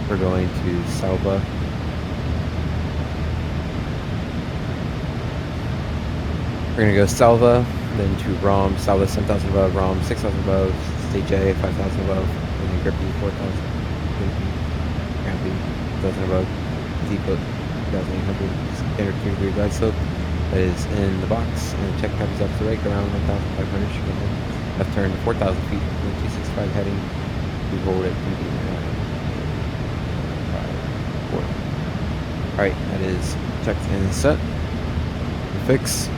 We're going to Salva. We're going to go Salva, then to Rom. Salva 7,000 above, Rom 6,000 above, State J 5,000 above, and then Grippy 4,000. Grampy 1,000 above, Depot 2,800. Standard 2-degree glide slope. That is in the box, and check copies up to the right, around 1,500. Should go left turn to 4,000 feet, 265 heading. We rolled it. 5, 4. Alright, that is checked and set. Fix.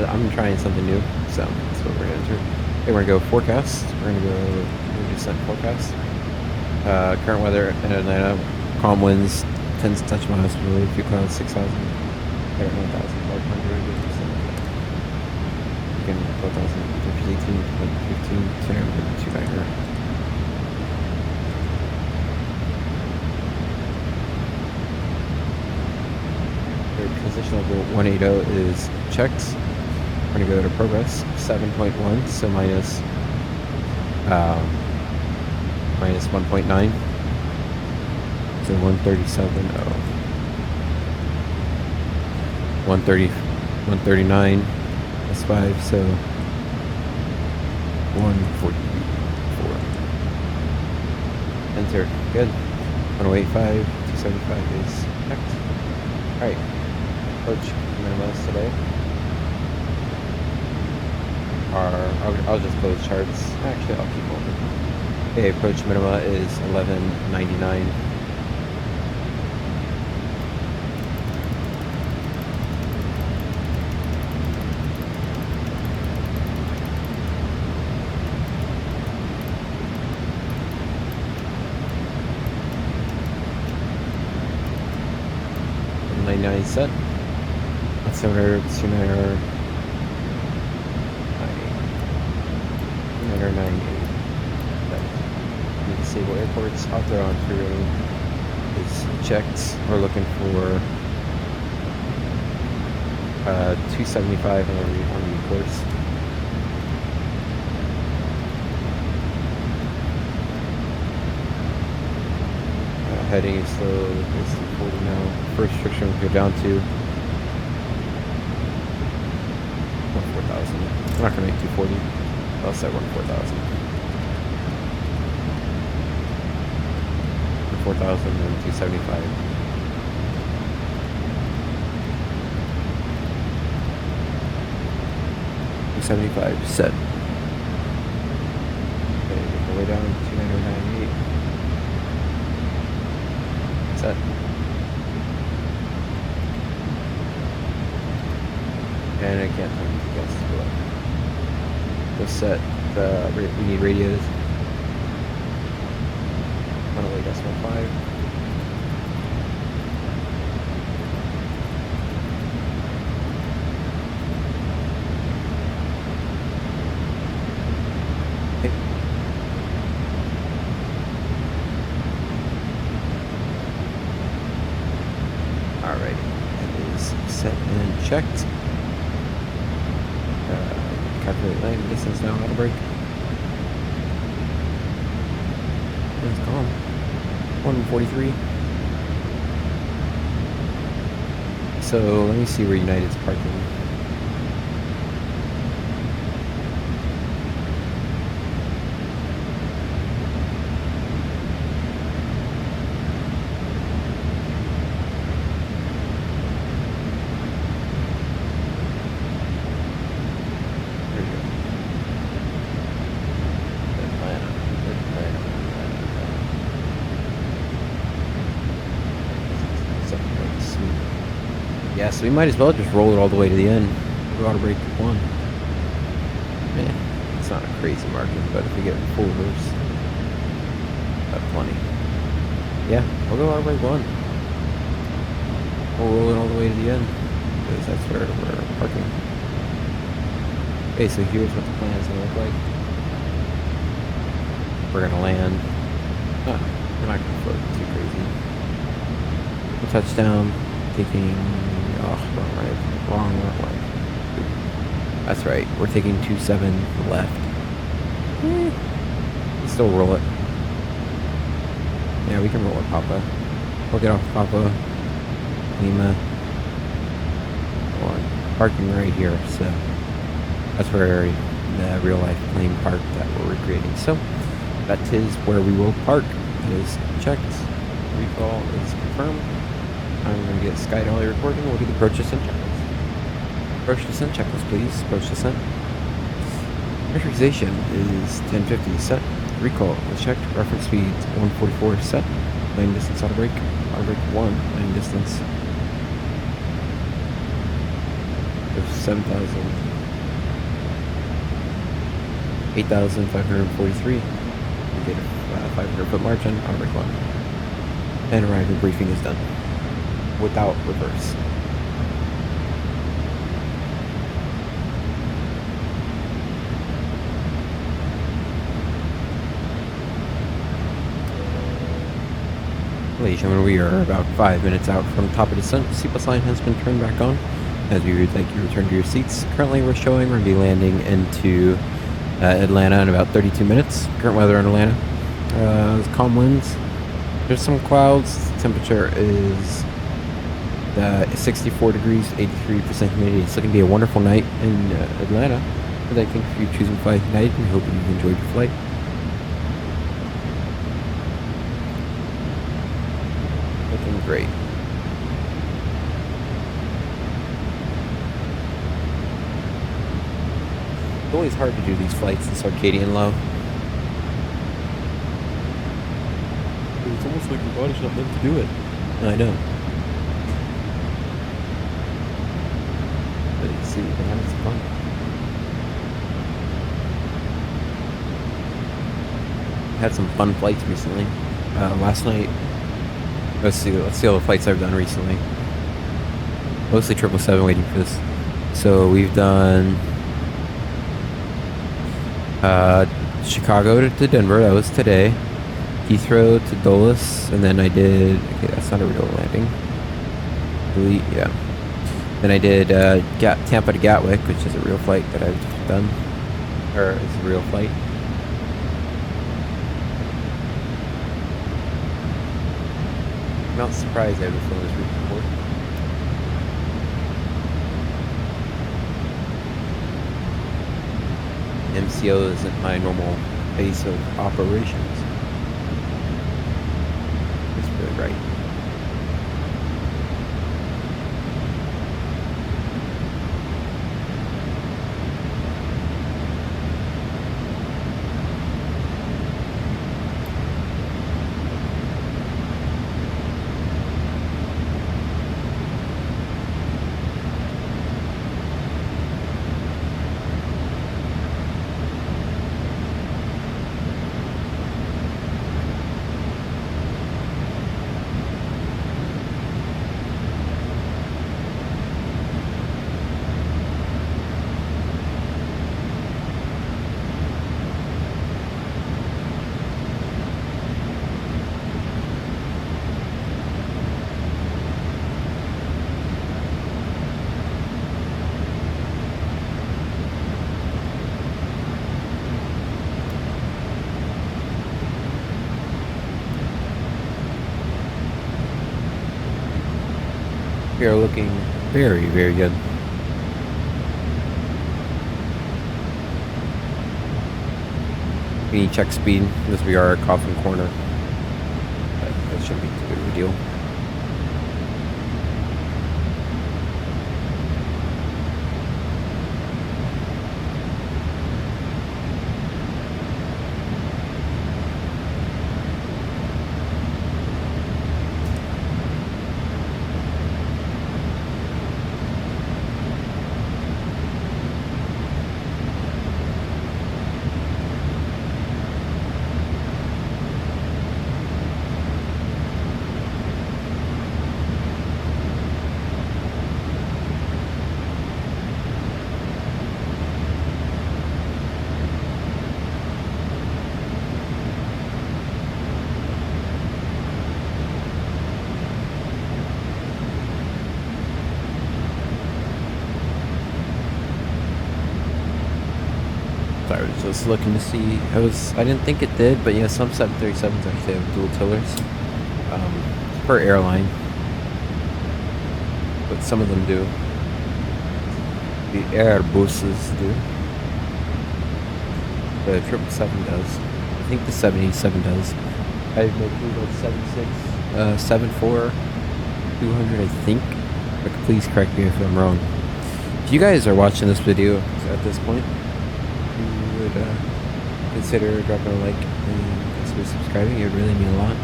I'm trying something new, so that's what we're gonna do. Okay, we're gonna go forecast. We're gonna go descent forecast. Current weather in Atlanta, calm winds, 10 to touch miles per hour, few clouds, 6,000, air 9,500, again 12,000, 18, 15, 10, 2 Position level 180 is checked. We're going to go to progress 7.1, so minus 1.9. So 137. 139. That's 5, so 144. Enter. Good. 1085, 275 is checked. Alright. Approach minimas today. I'll just close charts. Actually, I'll keep open. Okay, approach minima is 1199. Set. Let's see where it's 298. Disable airports. Out there on free is checked. We're looking for 275 on the course. Heading is slow. It's 40 now. First restriction will go down to 4,000. I'm not gonna make 240. I'll set 4,000. 4,000 and 275. Set. Okay, make our way down to 298. Set. And I can't find the guests below. Let's set we need radios. Runaway decimal 5. Okay. Alright, that is set and checked. Calculate landing distance now, auto brake. It's gone. 143. So let me see where United's parking. Yeah, so we might as well just roll it all the way to the end. We'll auto brake 1. Man, it's not a crazy margin, but if we get full reverse, got plenty. Yeah, we'll go auto brake 1. We'll roll it all the way to the end, because that's where we're parking. Okay, so here's what the plan is going to look like. We're going to land. I'm not going to float too crazy. We'll touch down, taking... Oh, wrong way. That's right, we're taking 27 left. We'll still roll it. Yeah, we can roll it, Papa. We'll get off Papa. Lima. Parking right here, so that's where the real life plane park that we're recreating. So that is where we will park. It is checked. Recall is confirmed. I'm going to get Sky Dolly recording. We'll do the approach descent checklist. Approach descent checklist, please. Approach descent. Pressurization is 1050 set. Recall is checked. Reference speed 144 set. Landing distance auto brake. Auto brake 1. Landing distance. 8,543. We get a 500 foot margin. Auto brake 1. And arrival briefing is done. Without reverse. Ladies and gentlemen, we are about 5 minutes out from top of descent. Seatbelt sign has been turned back on. As we would like you to return to your seats. Currently we're showing we're going to be landing into Atlanta in about 32 minutes. Current weather in Atlanta. Calm winds. There's some clouds. The temperature is 64 degrees, 83% humidity. It's going to be a wonderful night in Atlanta. And I think if you're choosing to fly tonight, we hope you've enjoyed your flight. Looking great. It's always hard to do these flights in circadian low. It's almost like your body's not meant to do it. I know. But you see, we've been having some fun. Had some fun flights recently. Last night, let's see all the flights I've done recently. Mostly 777 waiting for this. So we've done Chicago to Denver, that was today. Heathrow to Dulles, and then I did, okay, that's not a real landing. Delete, yeah. Then I did Tampa to Gatwick, which is a real flight that I've done. Or it's a real flight. I'm not surprised I haven't flown this route before. MCO isn't my normal pace of operations. It's really right. We are looking very, very good. We need check speed as we are at Coffin Corner. But that shouldn't be too big of a deal. was looking to see. I didn't think it did, but yeah, some 737s actually have dual tillers per airline, but some of them do. The Airbuses do. The 777 does. I think the 787 does. I have no clue about 76, 74, 200. I think. But please correct me if I'm wrong. If you guys are watching this video at this point, you would consider dropping a like and possibly subscribing. It would really mean a lot.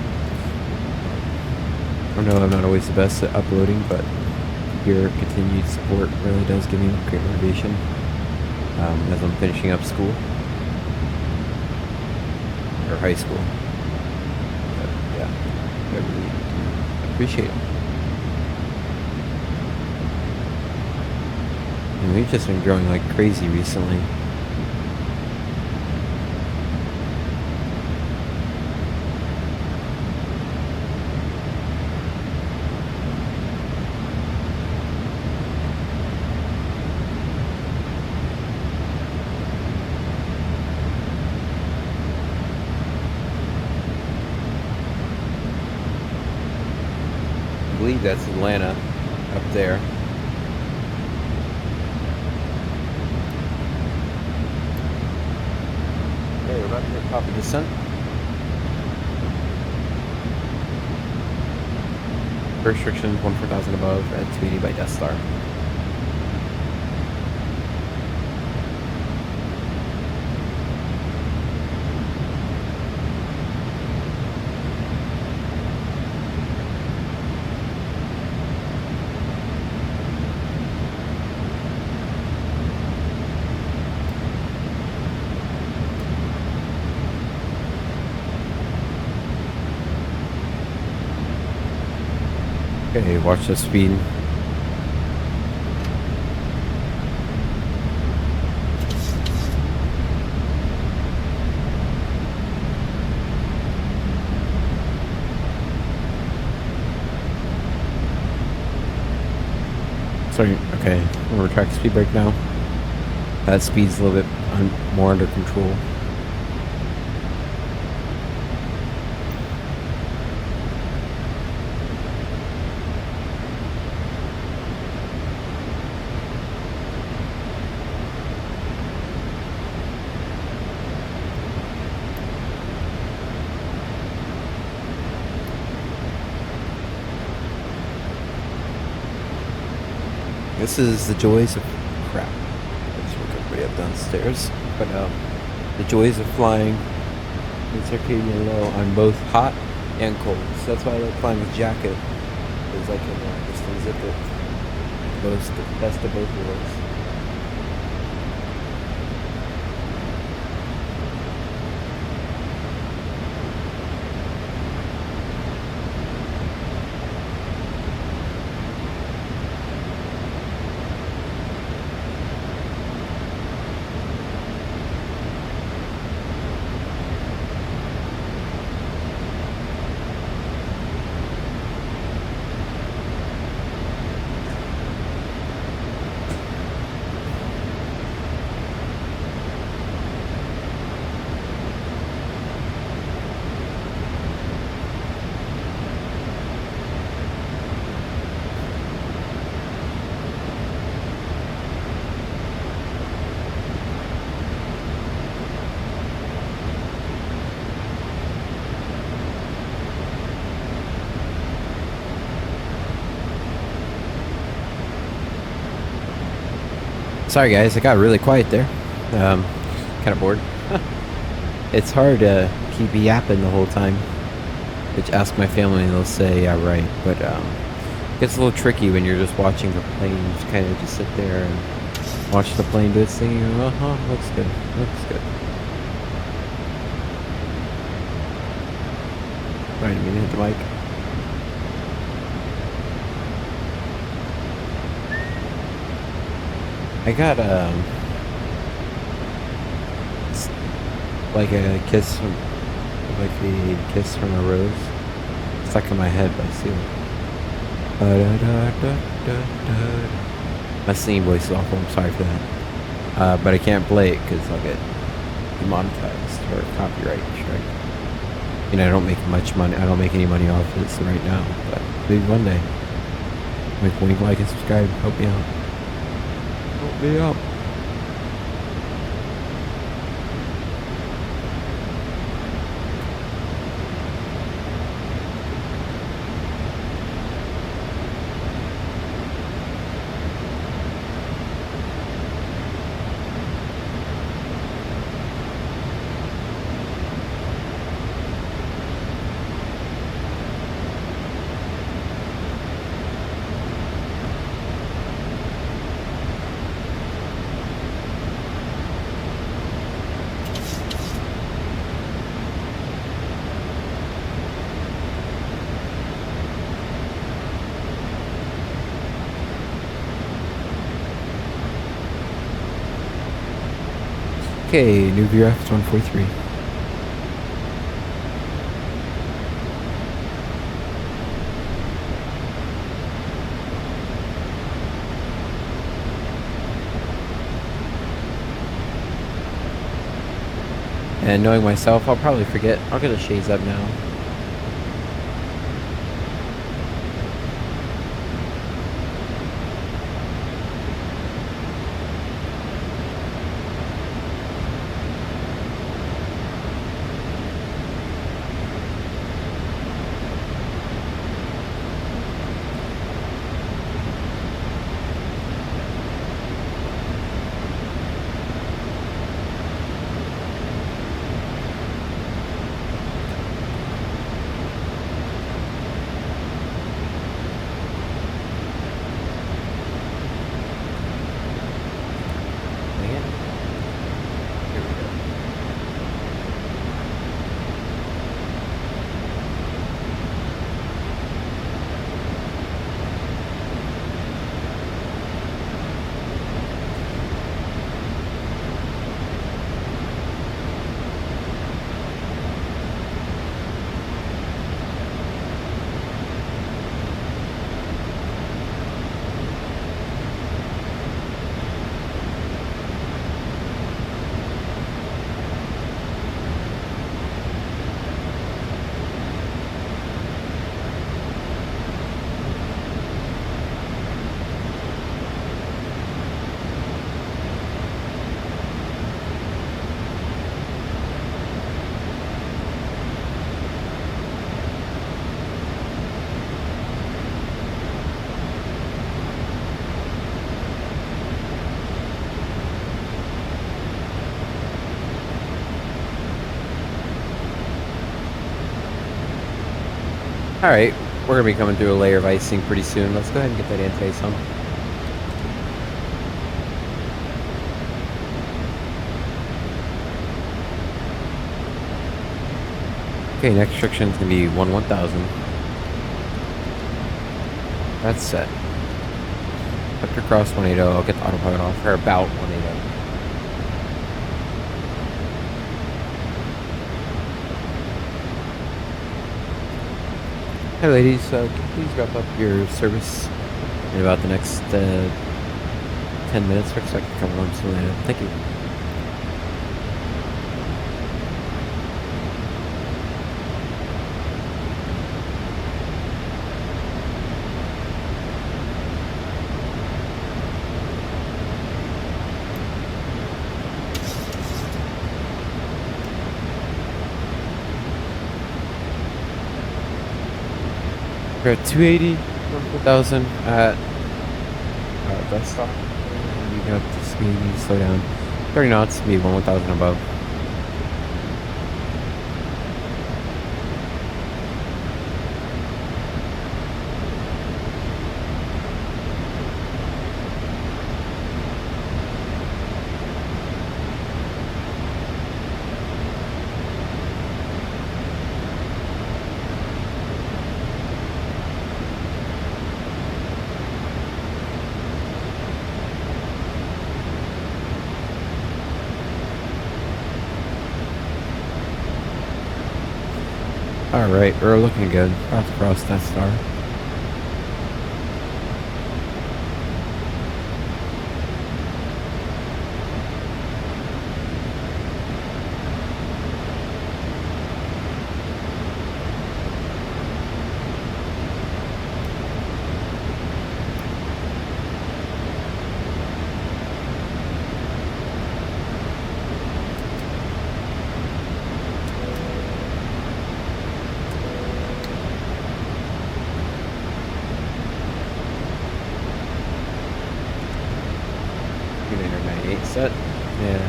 I know I'm not always the best at uploading, but your continued support really does give me great motivation as I'm finishing up school or high school. But yeah, I really appreciate it. And we've just been growing like crazy recently. I believe that's Atlanta up there. Okay, we're about to hit top of descent. Restrictions 14,000 above at 280 by Death Star. Okay, watch the speed. Sorry, okay, we're track speed break now. That speed's a little bit more under control. This is the joys of crap. Let's look everybody up downstairs. But the joys of flying in circadian low. I'm both hot and cold, so that's why I like flying with jacket, because I can just unzip it. The best of both worlds. Sorry guys, I got really quiet there. Kind of bored. It's hard to keep yapping the whole time. Which ask my family and they'll say, yeah, right. But it gets a little tricky when you're just watching the plane. You just kind of just sit there and watch the plane do its thing. And you go, looks good, looks good. Right, I'm gonna hit the mic. I got like a kiss from, like the kiss from a rose stuck in my head by Seal. My singing voice is awful. I'm sorry for that, but I can't play it because I'll get demonetized or copyright strike. You know, I don't make much money. I don't make any money off this right now, but maybe one day. Wink, wink, like and subscribe. Help me out. Help me out. Okay, new VRF 143. And knowing myself, I'll probably forget. I'll get the shades up now. Alright, we're going to be coming through a layer of icing pretty soon. Let's go ahead and get that anti-ice on. Okay, next restriction is going to be 1/1000. That's set. Vector cross 180, I'll get the autopilot off, or about 180. Hi ladies, can you please wrap up your service in about the next 10 minutes so I can cover on some later. Thank you. We're at 280, 1,000 at bus stop. You go up to speed, you slow down. 30 knots, speed 1,000 above. Alright, we're looking good. About to cross that star. set, and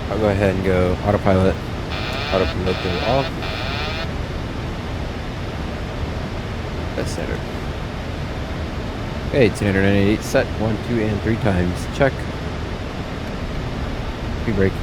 I'll go ahead and go autopilot. Autopilot go off. That's standard. Okay, 298 set, 1, 2, and 3 times. Check. Pre-brake.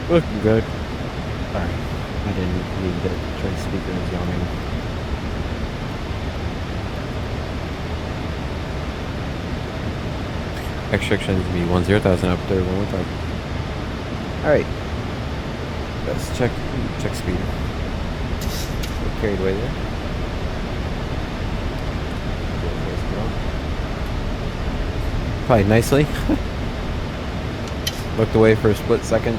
Looking good. Sorry, I didn't mean to try to speaker is yawning. Extraction needs to be 10,000 up there, 115. Alright. Let's check speed. We're carried away there. Probably nicely. Looked away for a split second.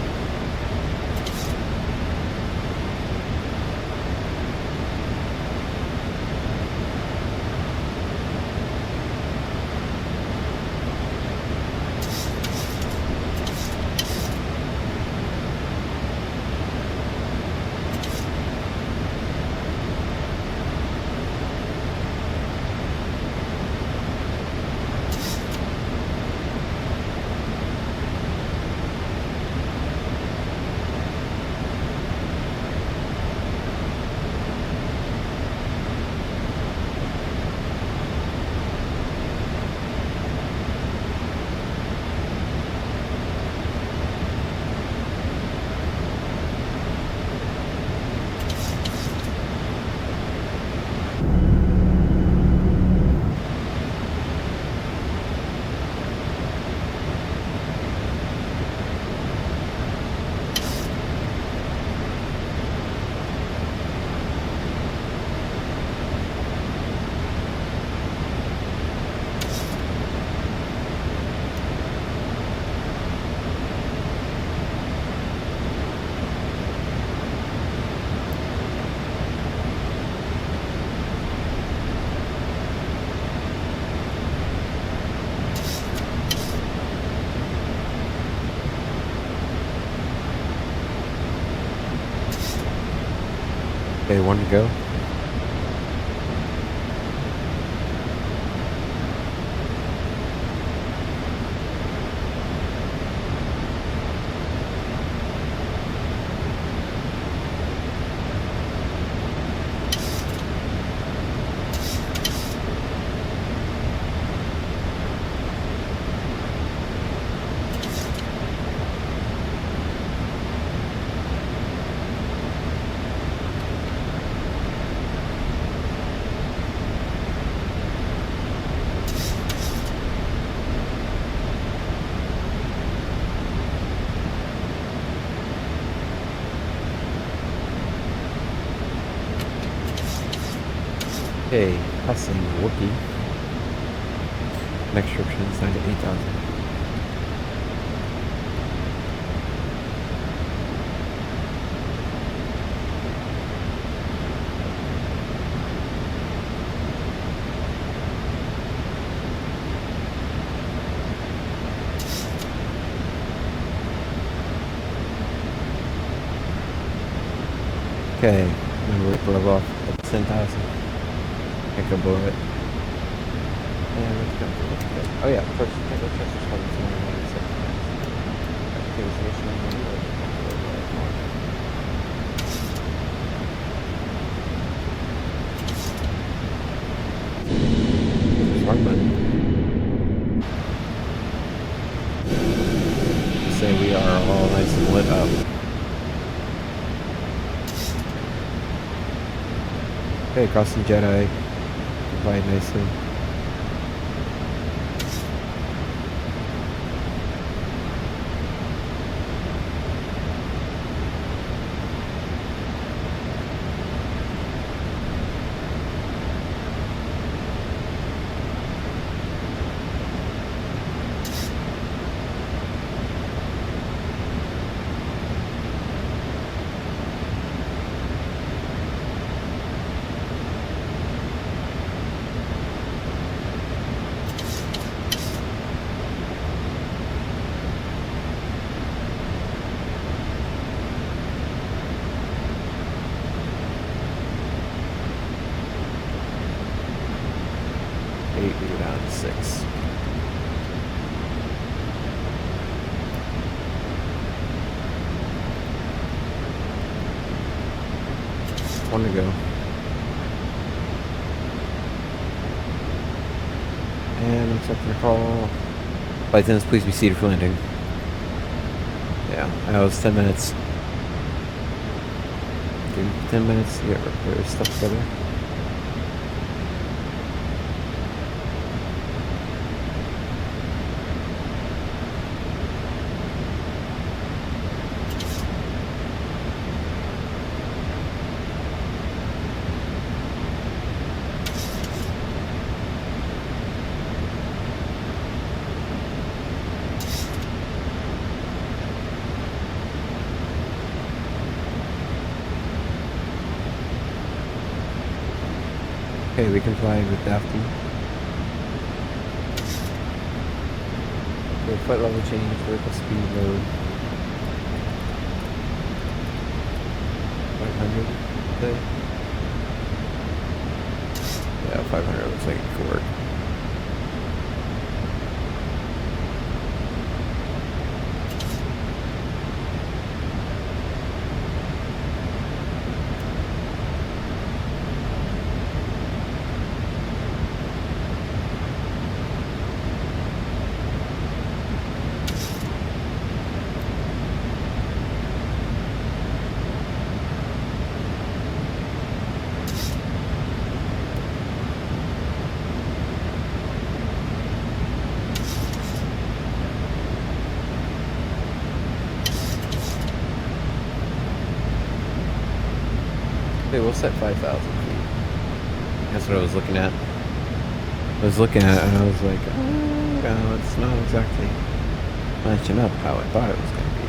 Okay, one to go. Okay, passing Wookie. Next description is 9 to 8,000. Okay, I'm going to plug off at 10,000. I can blow it. And let's go. Oh yeah, first, check the trust is coming to Smart button. Say we are all nice and lit up. Okay, crossing Jedi. Applied nicely. 6. One to go. And I'm accepting the call. Flight attendants, please be seated for landing. Yeah, that was 10 minutes. Give me 10 minutes to get their stuff together. Okay, we comply with Daphne. Okay, flight level change, vertical speed load. 500, say? Yeah, 500 looks like it could work. Okay, we'll set 5,000 feet. That's what I was looking at. I was looking at it and I was like, oh, no, it's not exactly matching up how I thought it was going to be.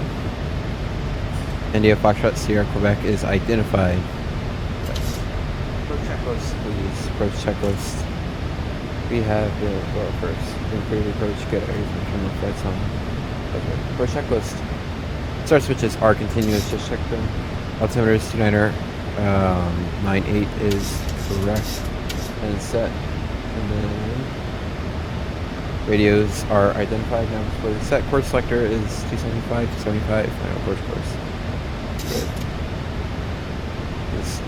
India Foxtrot Sierra Quebec is identified. Approach checklist, please. Approach checklist. We have the well first. We clear the approach, get everything terminal flights on. Okay. Approach checklist. Start switches are continuous, just check them. Altimeter is 29er. 98 is correct and set, and then radios are identified. Now display the set. Course selector is 275 to 75. Final course. Good. This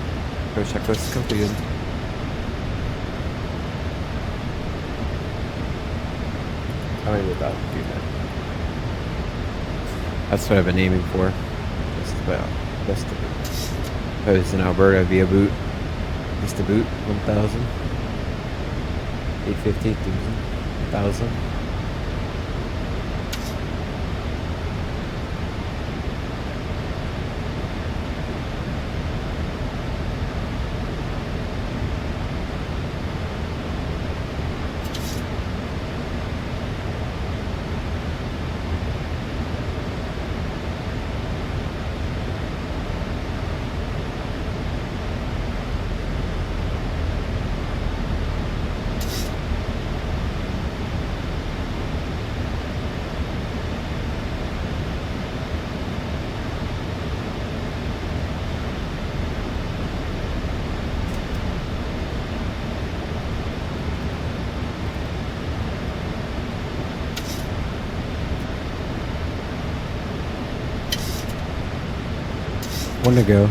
approach checklist is completed. How many without do that? That's what I've been aiming for. Just about best of it. If I was in Alberta, it'd be a boot. Just a boot, 1,000. 850, 1,000. One to go.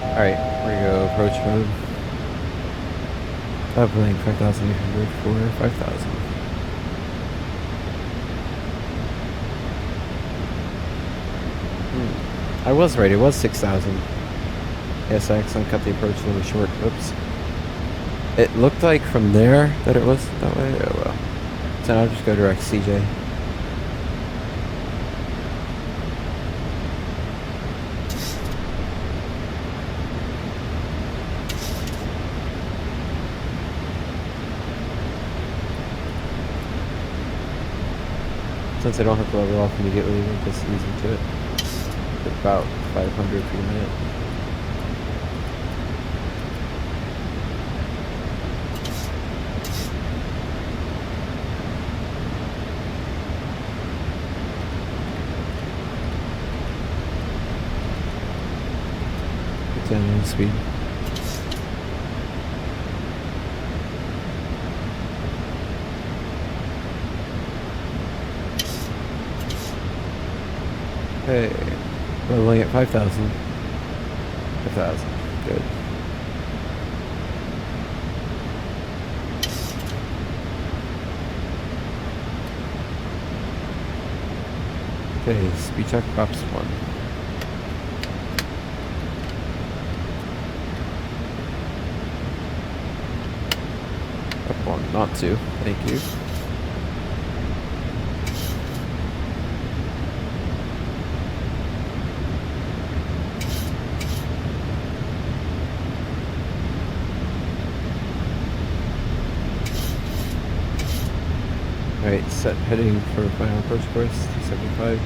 Alright, we're gonna go approach mode. Uplink 5,800 for 5,000. I was right, it was 6,000. Yes, I accidentally cut the approach a little short. Oops. It looked like from there that it was that way. Oh well. So now I'll just go direct CJ. Since I don't have to level off immediately, we'll just ease into it. About 500 per minute. on speed. Okay, leveling at 5,000. 5,000, good. Okay, speed check drops 1. Up 1, not 2, thank you. Alright, set heading for final approach course, 275.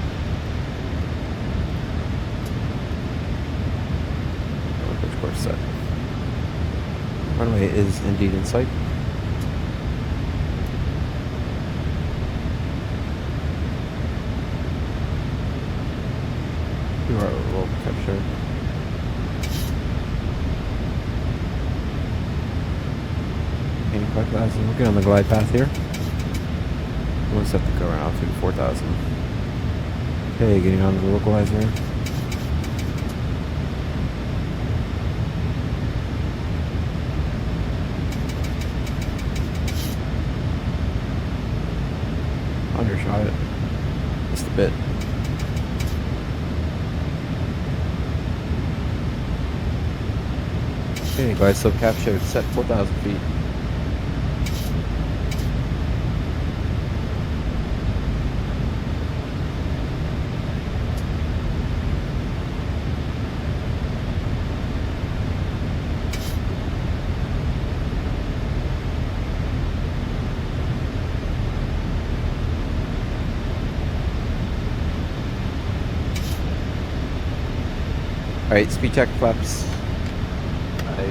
Final approach course set. Runway is indeed in sight. You are a roll capture. Gaining 5,000, we're good on the glide path here. We'll set the current altitude to 4,000. Okay, getting on the localizer. Undershot it. Just a bit. Okay, glide slope capture set 4,000 feet. Alright, speed check flaps. 5.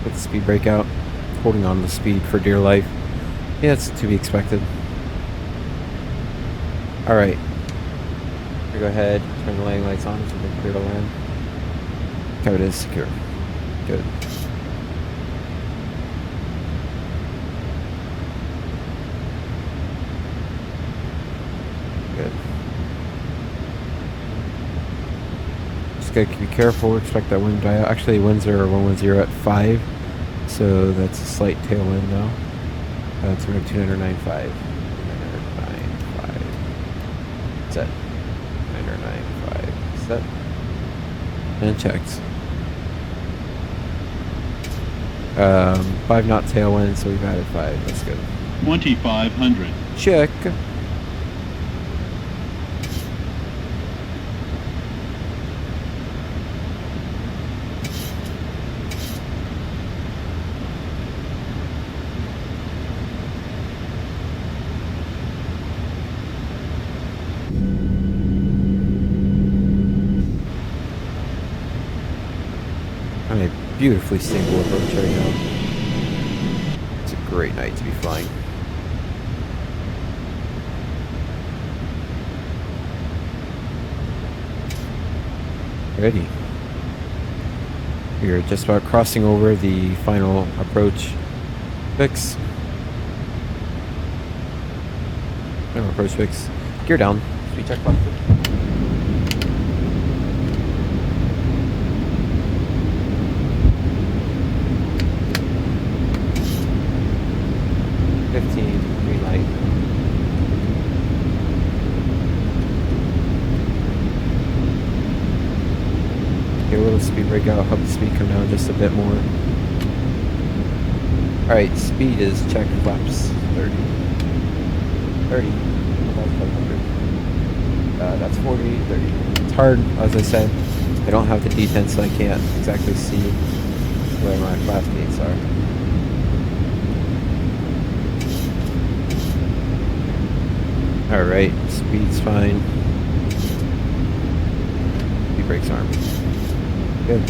With the speed breakout, holding on to the speed for dear life. Yeah, it's to be expected. Alright. Go ahead, turn the landing lights on so we're clear to land. Cabin is secure. Good. Good. Just gotta be careful, expect that wind die out. Actually, winds are 110 at 5, so that's a slight tailwind now. It's around 209.5. Set. 995. Set. And checked. 5 knot tailwind, so we've added 5. That's good. 2,500. Check. On a beautifully stable approach right now. It's a great night to be flying. Ready. We are just about crossing over the final approach fix. Final approach fix. Gear down. Speed check button. 15, green light. Get a little speed breakout, help the speed come down just a bit more. Alright, speed is check flaps 30. 30. That's 40, 30. It's hard, as I said. I don't have the D10, so I can't exactly see where my flap gates are. Alright, speed's fine. brakes arm. Good.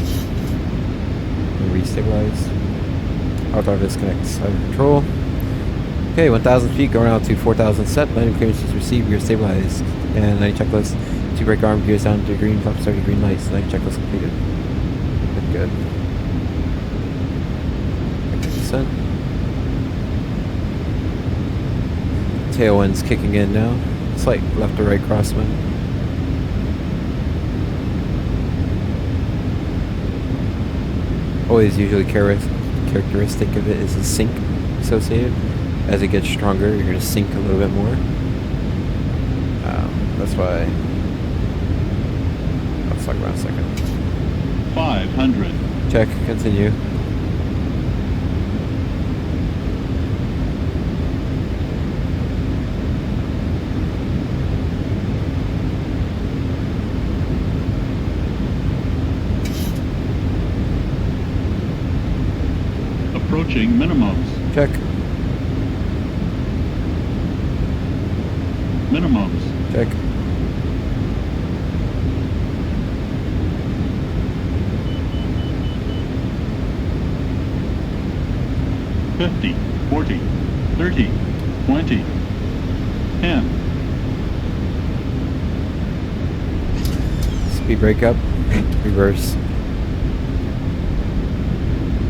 And restabilize. Auto disconnect. Side control. Okay, 1,000 feet, going out to 4,000 set. Landing clearance is received. Gear stabilized. And 90 checklist. 2 brake arm. Gears down to green. Top starting green lights. 90 checklist completed. Good. Descent. Tailwind's kicking in now. Slight left to right crosswind. Always usually characteristic of it is a sink associated. As it gets stronger, you're going to sink a little bit more. That's why. Let's talk about a second. 500. Check. Continue. Approaching minimums. Check. Minimums. Check. $50, $40, $30, $20, $10. Speed brake up. Reverse.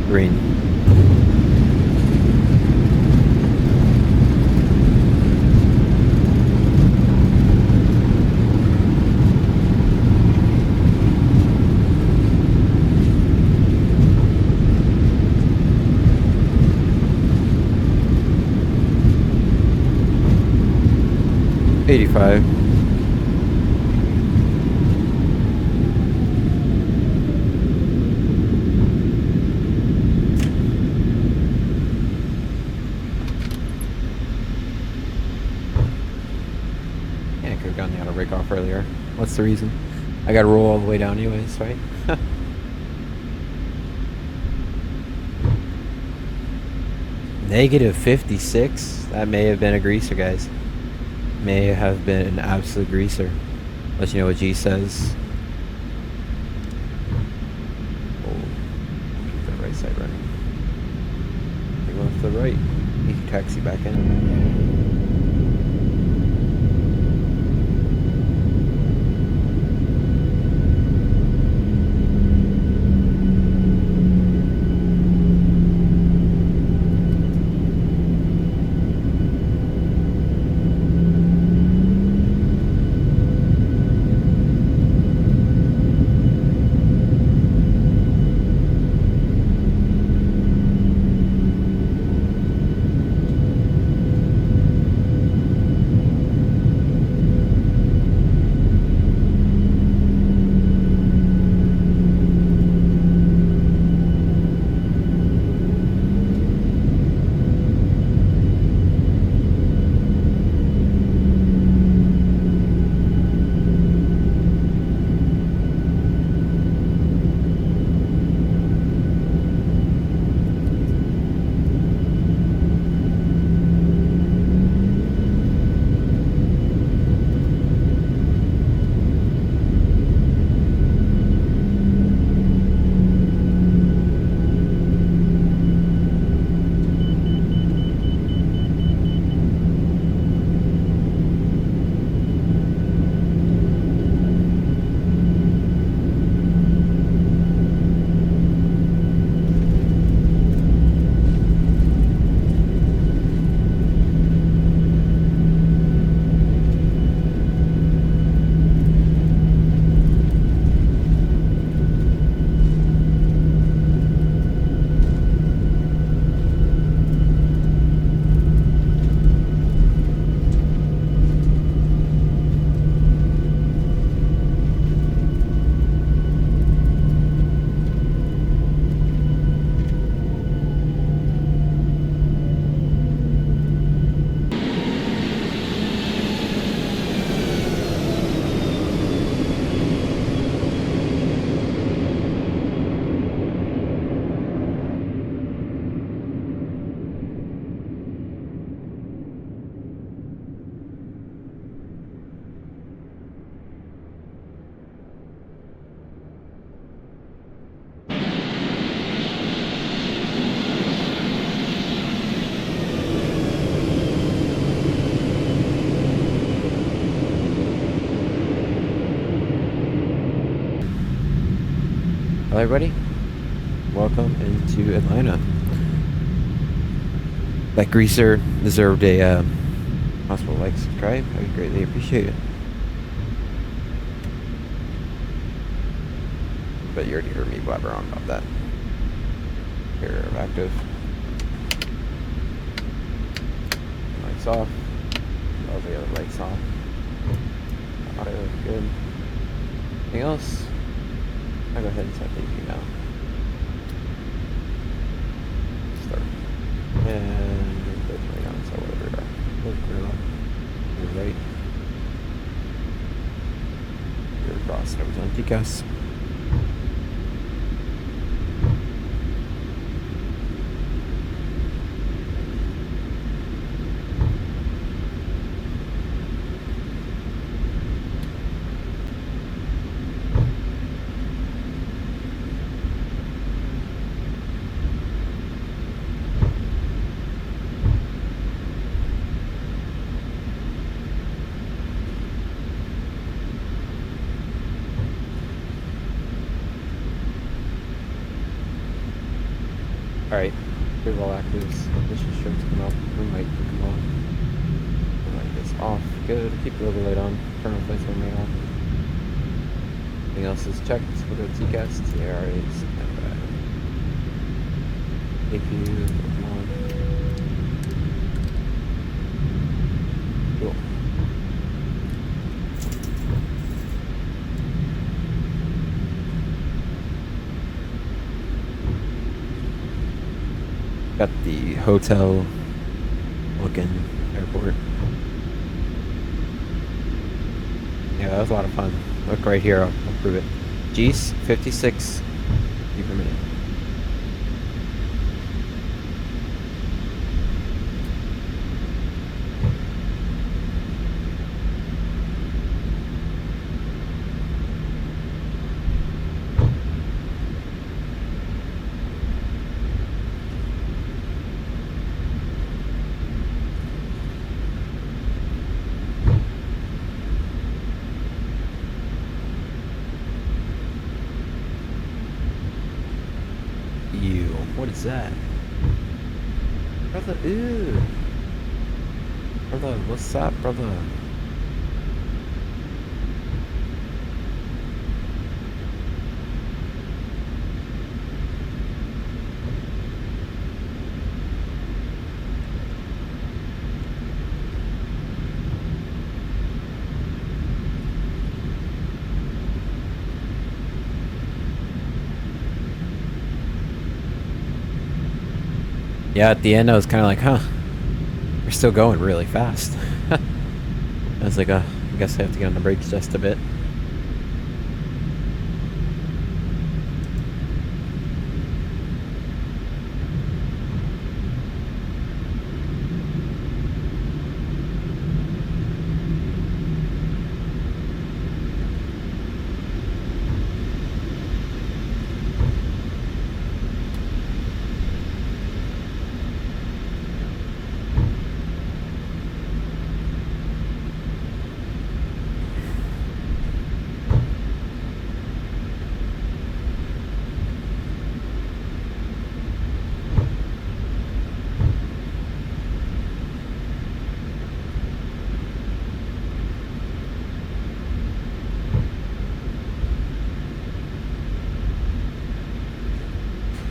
Green. $85. Yeah, I could have gotten the auto brake off earlier. What's the reason? I gotta roll all the way down anyways, right? Negative 56? That may have been a greaser, guys. May have been an absolute greaser. Let you know what G says. Oh, keep that right side running. Go off to the right. You can taxi back in. Hello, everybody. Welcome into Atlanta. That greaser deserved a possible like, subscribe. I would greatly appreciate it. But you already heard me blabber on about that. Here, active. Lights off. All the other lights off. Audio, good. Anything else? I'll go ahead and start thinking now. Start. And put it right on, so whatever we are. Look, we're on. You're right. You're across, and I was on TCAS. Alright, here's all actives. Mission strips come up. Room light can come on. Room light is off. Good. Keep the overlight on. Turn on place on main on. Anything else is checked. We'll go to TCAS. TRA is APU. Come on. Cool. Got the hotel looking airport. Yeah, that was a lot of fun. Look right here, I'll prove it. G's 56 feet per minute. What is that? Brother, ew. Brother, what's up, brother? Yeah, at the end I was kind of like, huh, we're still going really fast. I was like, I guess I have to get on the brakes just a bit.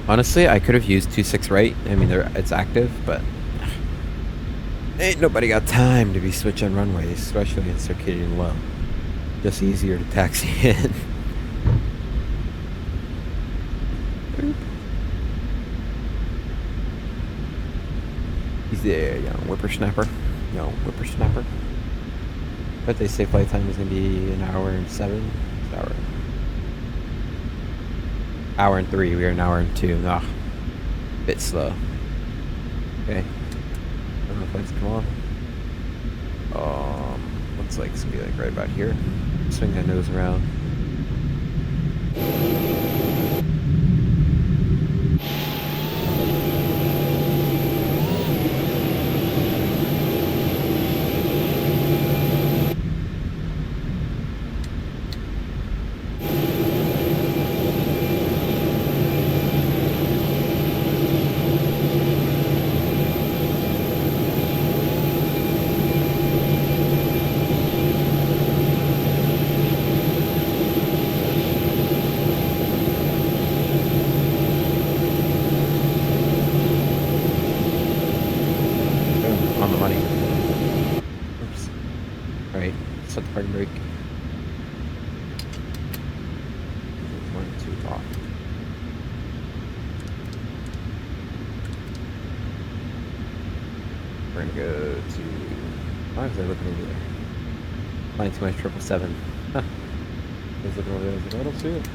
Honestly, I could have used 2.6 right. I mean, it's active, but ain't nobody got time to be switching runways, especially in circadian low. Just easier to taxi in. He's there, young whippersnapper. Young whippersnapper. But they say flight time is gonna be an hour and 7. Hour and 3. We are an hour and 2. Ah, bit slow. Okay. I don't know if lights come on. Looks like it's gonna be like right about here. Swing that nose around. We're gonna go to. Why was I looking over there? Flying too much 777. Huh. I was looking over there. I was like, I don't see it.